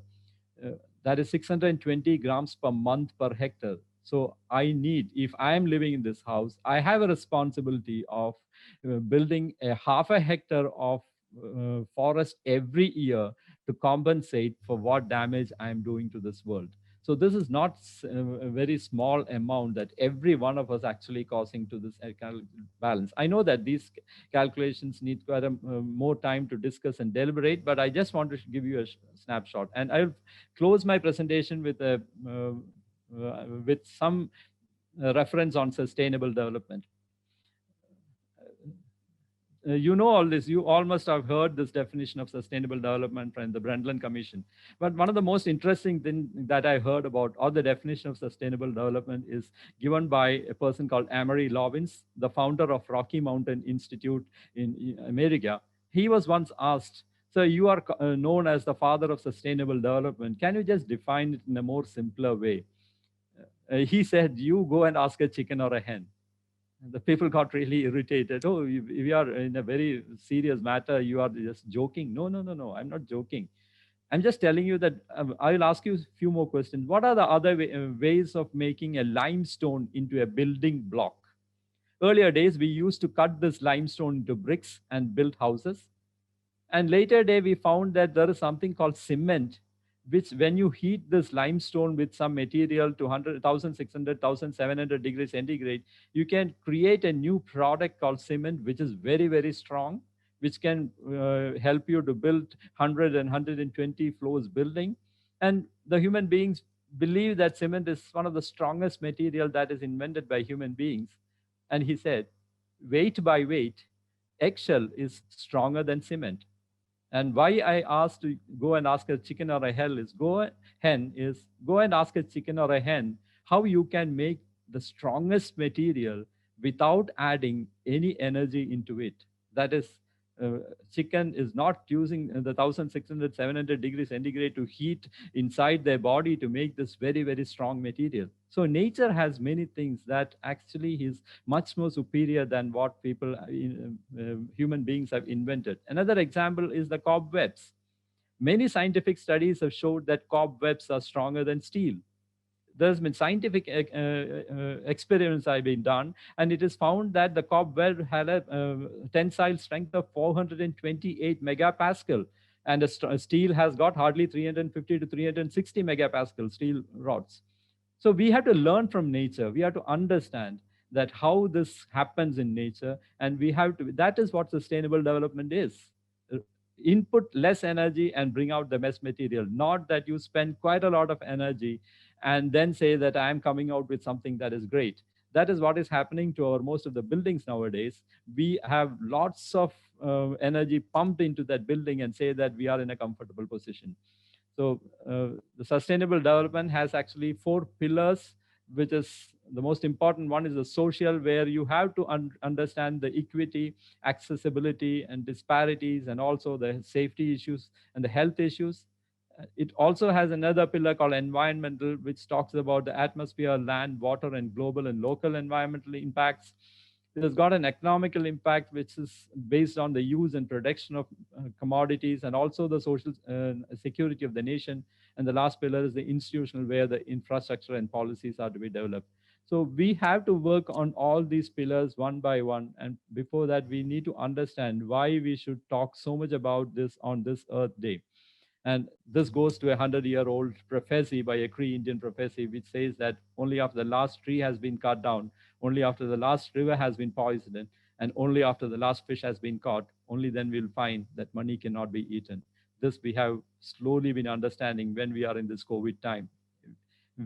Speaker 3: That is 620 grams per month per hectare. So I need, if I am living in this house, I have a responsibility of building a half a hectare of forest every year to compensate for what damage I am doing to this world. So this is not a very small amount that every one of us actually causing to this balance. I know that these calculations need quite more time to discuss and deliberate, but I just want to give you a snapshot. And I'll close my presentation with some reference on sustainable development. You know all this. You all must have heard this definition of sustainable development from the Brundtland Commission. But one of the most interesting things that I heard about, or the definition of sustainable development, is given by a person called Amory Lovins, the founder of Rocky Mountain Institute in America. He was once asked, "So you are known as the father of sustainable development. Can you just define it in a more simpler way?" He said, "You go and ask a chicken or a hen." The people got really irritated. "Oh, we are in a very serious matter. You are just joking." No, no, no, no. I'm not joking. I'm just telling you that I will ask you a few more questions. What are the other ways of making a limestone into a building block? Earlier days, we used to cut this limestone into bricks and build houses. And later day, we found that there is something called cement, which when you heat this limestone with some material to 100, 1600, degrees centigrade, you can create a new product called cement, which is very, very strong, which can help you to build 100 and 120 floors building. And the human beings believe that cement is one of the strongest material that is invented by human beings. And he said, weight by weight, eggshell is stronger than cement. And why I asked to go and ask a chicken or a hen is go and ask a chicken or a hen how you can make the strongest material without adding any energy into it. That is, uh, chicken is not using the 1600, 700 degrees centigrade to heat inside their body to make this very, very strong material. So nature has many things that actually is much more superior than what people, human beings have invented. Another example is the cobwebs. Many scientific studies have showed that cobwebs are stronger than steel. There's been scientific experiments have been done, and it is found that the cobweb had a tensile strength of 428 megapascal, and a steel has got hardly 350 to 360 megapascal steel rods. So we have to learn from nature. We have to understand that how this happens in nature, and we have to. That is what sustainable development is. Uh, Input less energy and bring out the best material. Not that you spend quite a lot of energy and then say that I am coming out with something that is great. That is what is happening to our most of the buildings nowadays. We have lots of energy pumped into that building and say that we are in a comfortable position. So the sustainable development has actually four pillars, which is the most important one is the social, where you have to understand the equity, accessibility, and disparities, and also the safety issues and the health issues. It also has another pillar called environmental, which talks about the atmosphere, land, water, and global and local environmental impacts. It has got an economical impact, which is based on the use and production of commodities, and also the social security of the nation. And the last pillar is the institutional, where the infrastructure and policies are to be developed. So we have to work on all these pillars one by one. And before that, we need to understand why we should talk so much about this on this Earth Day. And this goes to a 100-year-old prophecy by a Cree Indian prophecy, which says that only after the last tree has been cut down, only after the last river has been poisoned, and only after the last fish has been caught, only then we'll find that money cannot be eaten. This we have slowly been understanding when we are in this COVID time.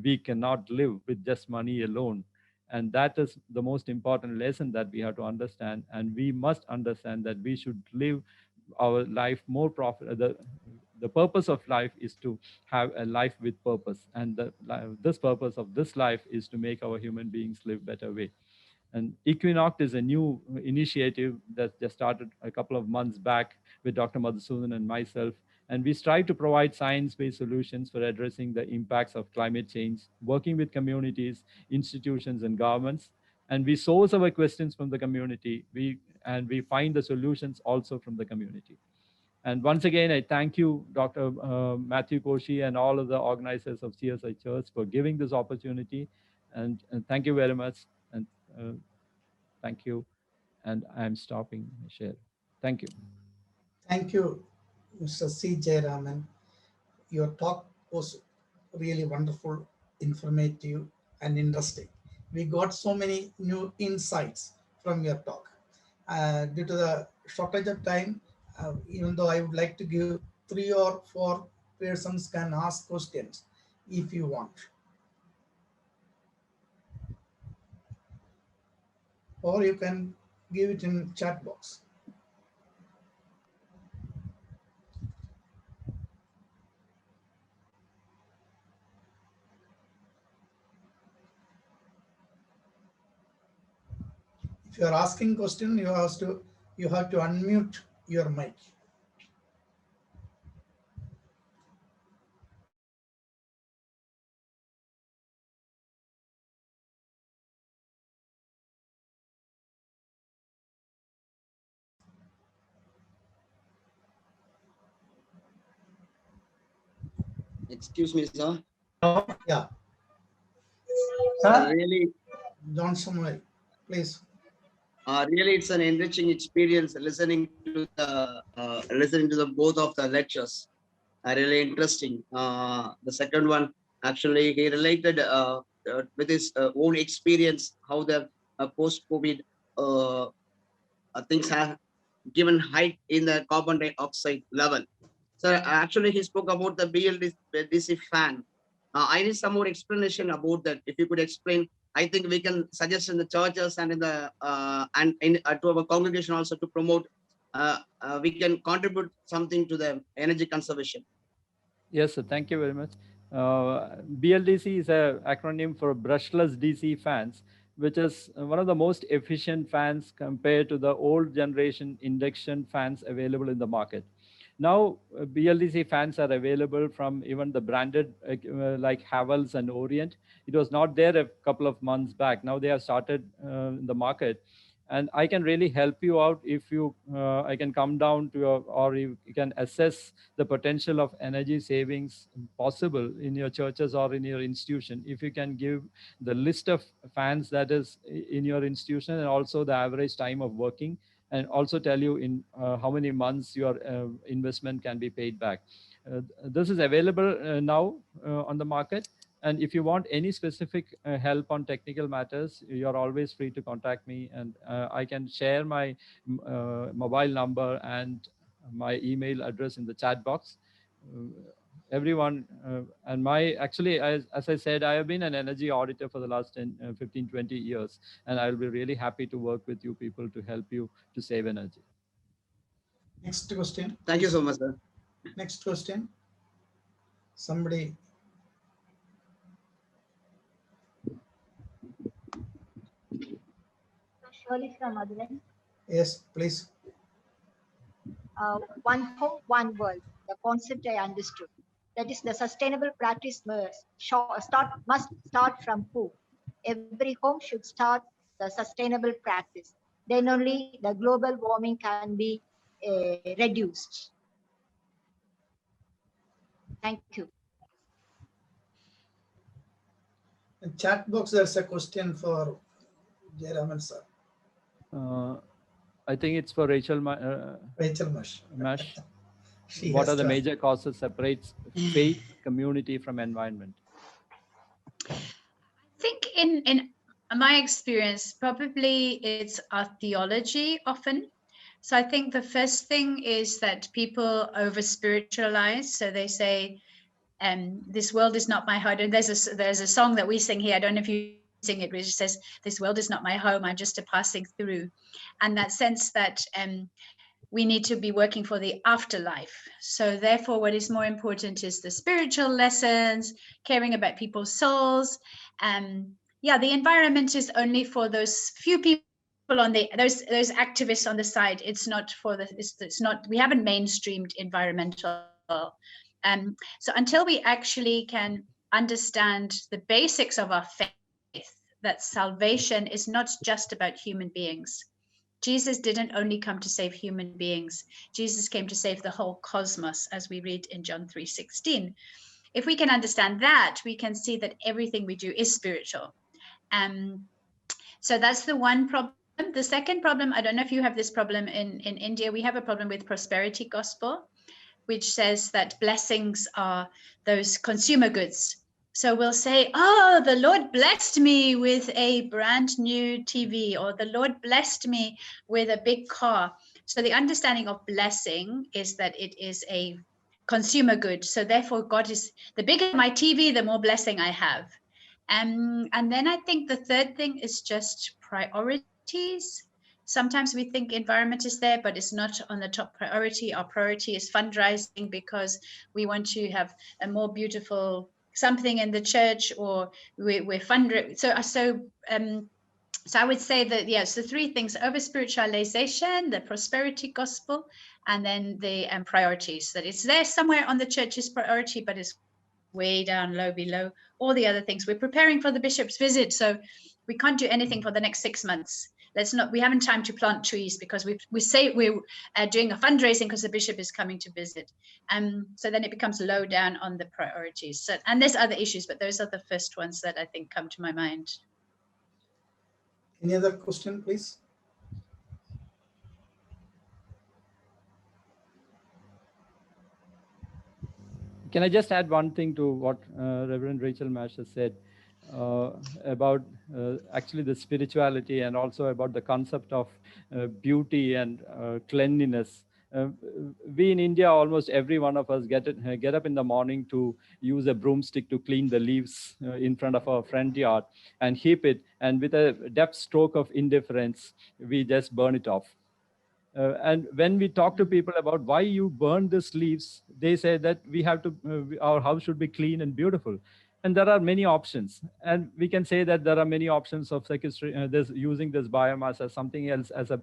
Speaker 3: We cannot live with just money alone. And that is the most important lesson that we have to understand. And we must understand that we should live our life more profit. The purpose of life is to have a life with purpose. And this purpose of this life is to make our human beings live better way. And Equinoct is a new initiative that just started a couple of months back with Dr. Madhusudan and myself. And we strive to provide science-based solutions for addressing the impacts of climate change, working with communities, institutions, and governments. And we source our questions from the community, and we find the solutions also from the community. And once again, I thank you, Dr. Matthew Koshi, and all of the organizers of CSI Church for giving this opportunity. And thank you very much. And thank you. And I'm stopping my share. Thank you.
Speaker 1: Thank you, Mr. C. J. Raman. Your talk was really wonderful, informative, and interesting. We got so many new insights from your talk. Due to the shortage of time, even though I would like to give 3 or 4 persons can ask questions if you want, or you can give it in chat box. If you are asking question, you have to unmute your mic.
Speaker 4: Excuse me, sir.
Speaker 1: Hello? Yeah.
Speaker 4: Really,
Speaker 1: John Samuel, please.
Speaker 4: really, it's an enriching experience listening to the both of the lectures. Really interesting. The second one, actually, he related with his own experience how the post-COVID things have given height in the carbon dioxide level. So actually, he spoke about the BLDC fan. I need some more explanation about that. If you could explain, I think we can suggest in the churches and in the to our congregation also to promote. We can contribute something to the energy conservation.
Speaker 3: Yes, sir. Thank you very much. BLDC is an acronym for brushless DC fans, which is one of the most efficient fans compared to the old generation induction fans available in the market. Now, BLDC fans are available from even the branded like Havells and Orient. It was not there a couple of months back. Now they have started in the market. And I can really help you out if you, I can come down to your, or you can assess the potential of energy savings possible in your churches or in your institution. If you can give the list of fans that is in your institution and also the average time of working, and also tell you in how many months your investment can be paid back. This is available now on the market. And if you want any specific help on technical matters, you're always free to contact me, and I can share my mobile number and my email address in the chat box. Everyone, and my, actually, as I said, I have been an energy auditor for the last 10, 15, 20 years, and I'll be really happy to work with you people to help you to save energy.
Speaker 1: Next question.
Speaker 4: Thank you so much, sir.
Speaker 1: Next question. Somebody.
Speaker 5: Shirley from Madurai.
Speaker 1: Yes, please.
Speaker 5: One home, one world. The concept I understood. That is, the sustainable practice must start from who? Every home should start the sustainable practice. Then only the global warming can be reduced. Thank you.
Speaker 1: In chat box, there's a question for Jayaraman sir.
Speaker 3: I think it's for Rachel.
Speaker 1: Rachel Mash.
Speaker 3: What are the major causes separates faith, community from environment?
Speaker 2: I think in my experience, probably it's our theology often. So I think the first thing is that people over spiritualize. So they say, this world is not my home. And there's a song that we sing here. I don't know if you sing it, which says, this world is not my home. I'm just a passing through. And that sense that we need to be working for the afterlife. So therefore, what is more important is the spiritual lessons, caring about people's souls. Yeah, the environment is only for those few people on those activists on the side. It's not for it's not, we haven't mainstreamed environmental. So until we actually can understand the basics of our faith, that salvation is not just about human beings. Jesus didn't only come to save human beings. Jesus came to save the whole cosmos, as we read in John 3:16. If we can understand that, we can see that everything we do is spiritual. So that's the one problem. The second problem, I don't know if you have this problem in India, we have a problem with prosperity gospel, which says that blessings are those consumer goods. So we'll say, oh, the Lord blessed me with a brand new TV, or the Lord blessed me with a big car. So the understanding of blessing is that it is a consumer good. So therefore, God is, the bigger my TV, the more blessing I have. And then I think the third thing is just priorities. Sometimes we think environment is there, but it's not on the top priority. Our priority is fundraising because we want to have a more beautiful something in the church, or we're fundraising. So I would say that, yes, the three things: over spiritualization, the prosperity gospel, and then the priorities. That it's there somewhere on the church's priority, but it's way down low below all the other things. We're preparing for the bishop's visit, so we can't do anything for the next 6 months. we haven't time to plant trees because we say we're doing a fundraising because the bishop is coming to visit. So then it becomes low down on the priorities. So, and there's other issues, but those are the first ones that I think come to my mind.
Speaker 1: Any other question, please?
Speaker 3: Can I just add one thing to what Reverend Rachel Mash has said about actually the spirituality and also about the concept of beauty and cleanliness. We in India, almost every one of us get up in the morning to use a broomstick to clean the leaves in front of our front yard and heap it. And with a deft stroke of indifference, we just burn it off. And when we talk to people about why you burn these leaves, they say that we have to, our house should be clean and beautiful. And there are many options. And we can say that there are many options of using this biomass as something else, as a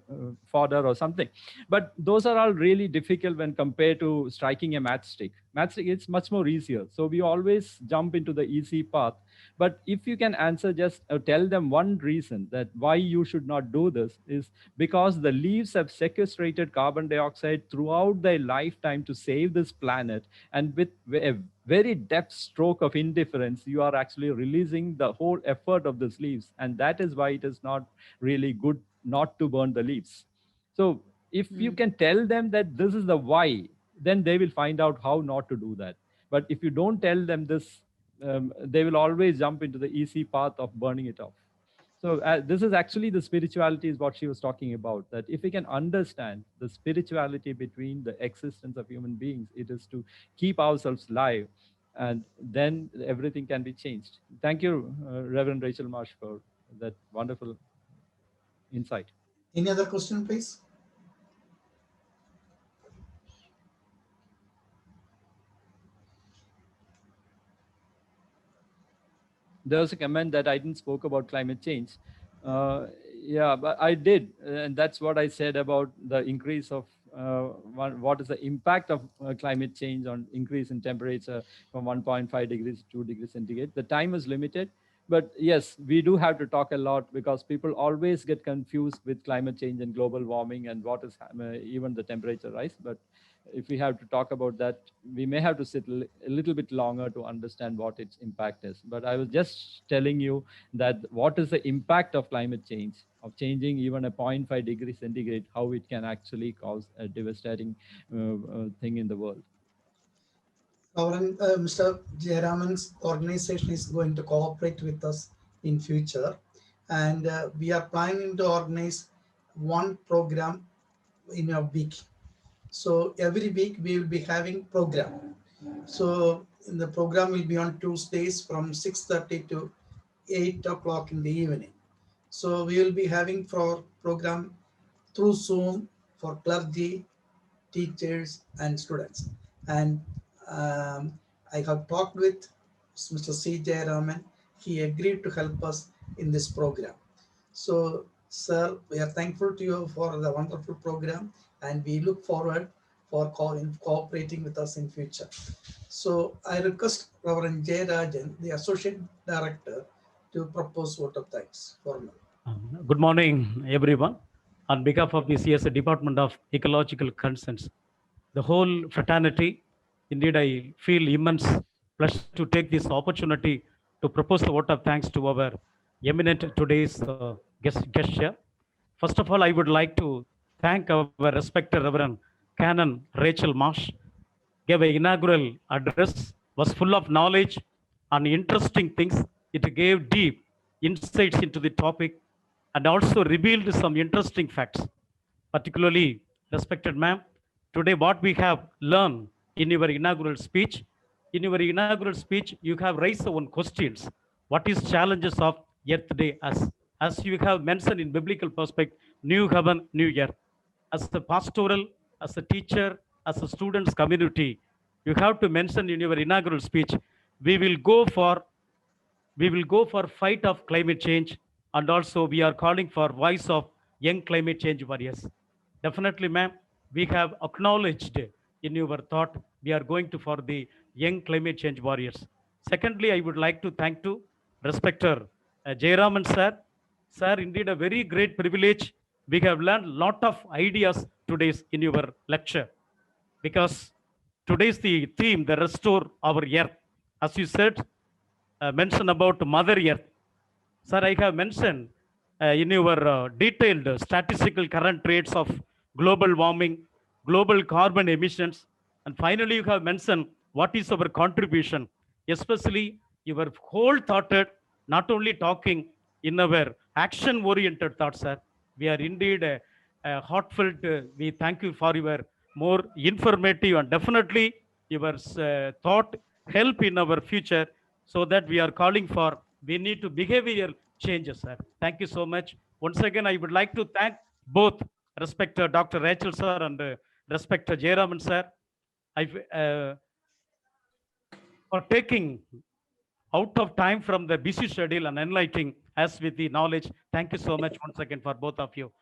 Speaker 3: fodder or something. But those are all really difficult when compared to striking a matchstick. Matchstick, it's much more easier. So we always jump into the easy path. But if you can answer, just tell them one reason that why you should not do this is because the leaves have sequestrated carbon dioxide throughout their lifetime to save this planet. And with a very deft stroke of indifference, you are actually releasing the whole effort of these leaves. And that is why it is not really good not to burn the leaves. So if you can tell them that this is the why, then they will find out how not to do that. But if you don't tell them this, they will always jump into the easy path of burning it off. So this is actually the spirituality is what she was talking about, that if we can understand the spirituality between the existence of human beings, it is to keep ourselves alive, and then everything can be changed. Thank you, Reverend Rachel Marsh, for that wonderful insight.
Speaker 1: Any other question, please?
Speaker 3: There was a comment that I didn't spoke about climate change. Yeah, but I did. And that's what I said about the increase of what is the impact of climate change on increase in temperature from 1.5 degrees to 2 degrees centigrade. The time is limited. But yes, we do have to talk a lot because people always get confused with climate change and global warming and what is even the temperature rise. But if we have to talk about that, we may have to sit a little bit longer to understand what its impact is. But I was just telling you that what is the impact of climate change, of changing even a 0.5 degrees centigrade, how it can actually cause a devastating thing in the world.
Speaker 1: Mr. Jayaraman's organization is going to cooperate with us in future, and we are planning to organize one program in a week. So every week we will be having program. So the program will be on Tuesdays from 6:30 to 8 o'clock in the evening. So we will be having for program through Zoom for clergy, teachers, and students. And I have talked with Mr. C. Jayaraman. He agreed to help us in this program. So, sir, we are thankful to you for the wonderful program, and we look forward for cooperating with us in future. So, I request Reverend J. Rajan, the Associate Director, to propose vote of thanks for me.
Speaker 6: Good morning, everyone. On behalf of the CS Department of Ecological Concerns, the whole fraternity, indeed, I feel immense pleasure to take this opportunity to propose the vote of thanks to our eminent today's guest chair. First of all, I would like to thank our respected Reverend Canon Rachel Marsh. Gave an inaugural address, was full of knowledge and interesting things. It gave deep insights into the topic and also revealed some interesting facts. Particularly, respected ma'am, today what we have learned in your inaugural speech, you have raised some questions. What is challenges of Earth Day as you have mentioned in biblical perspective, new heaven, new earth. As a pastoral, as a teacher, as a students community, you have to mention in your inaugural speech, we will go for fight of climate change, and also we are calling for voice of young climate change warriors. Definitely, ma'am, we have acknowledged in your thought we are going to for the young climate change warriors. Secondly, I would like to thank to respecter Jayaraman sir, Sir, indeed a very great privilege. We have learned a lot of ideas today in your lecture, because today's the theme, the restore our earth. As you said, mention about Mother Earth. Sir, I have mentioned in your detailed statistical current rates of global warming, global carbon emissions, and finally you have mentioned what is our contribution, especially your whole-thoughted, not only talking in our action-oriented thoughts, sir. We are indeed heartfelt. We thank you for your more informative and definitely your thought help in our future, so that we are calling for, we need to behavioral changes, sir. Thank you so much. Once again, I would like to thank both respected Dr. Rachel sir and respected Jayaraman sir, I, for taking out of time from the busy schedule and enlightening us with the knowledge. Thank you so much once again for both of you.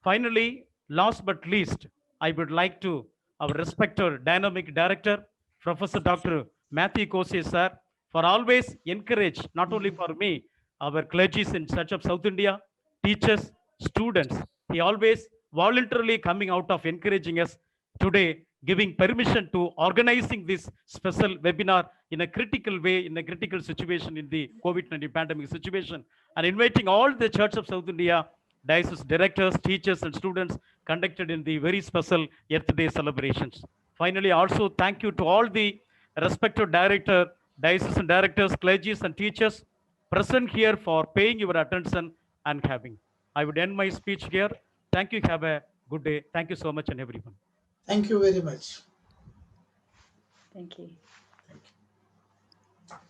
Speaker 6: Finally, last but least, I would like to our respected dynamic director, Professor Dr. Matthew Kose sir, for always encourage, not only for me, our clergies in Church of South India, teachers, students. He always voluntarily coming out of encouraging us today, giving permission to organizing this special webinar in a critical way, in a critical situation in the COVID-19 pandemic situation, and inviting all the Church of South India, diocese directors, teachers, and students conducted in the very special Earth Day celebrations. Finally, also thank you to all the respected director, diocesan directors, clergies, and teachers present here for paying your attention and having. I would end my speech here. Thank you. Have a good day. Thank you so much, and everyone.
Speaker 1: Thank you very much.
Speaker 2: Thank you.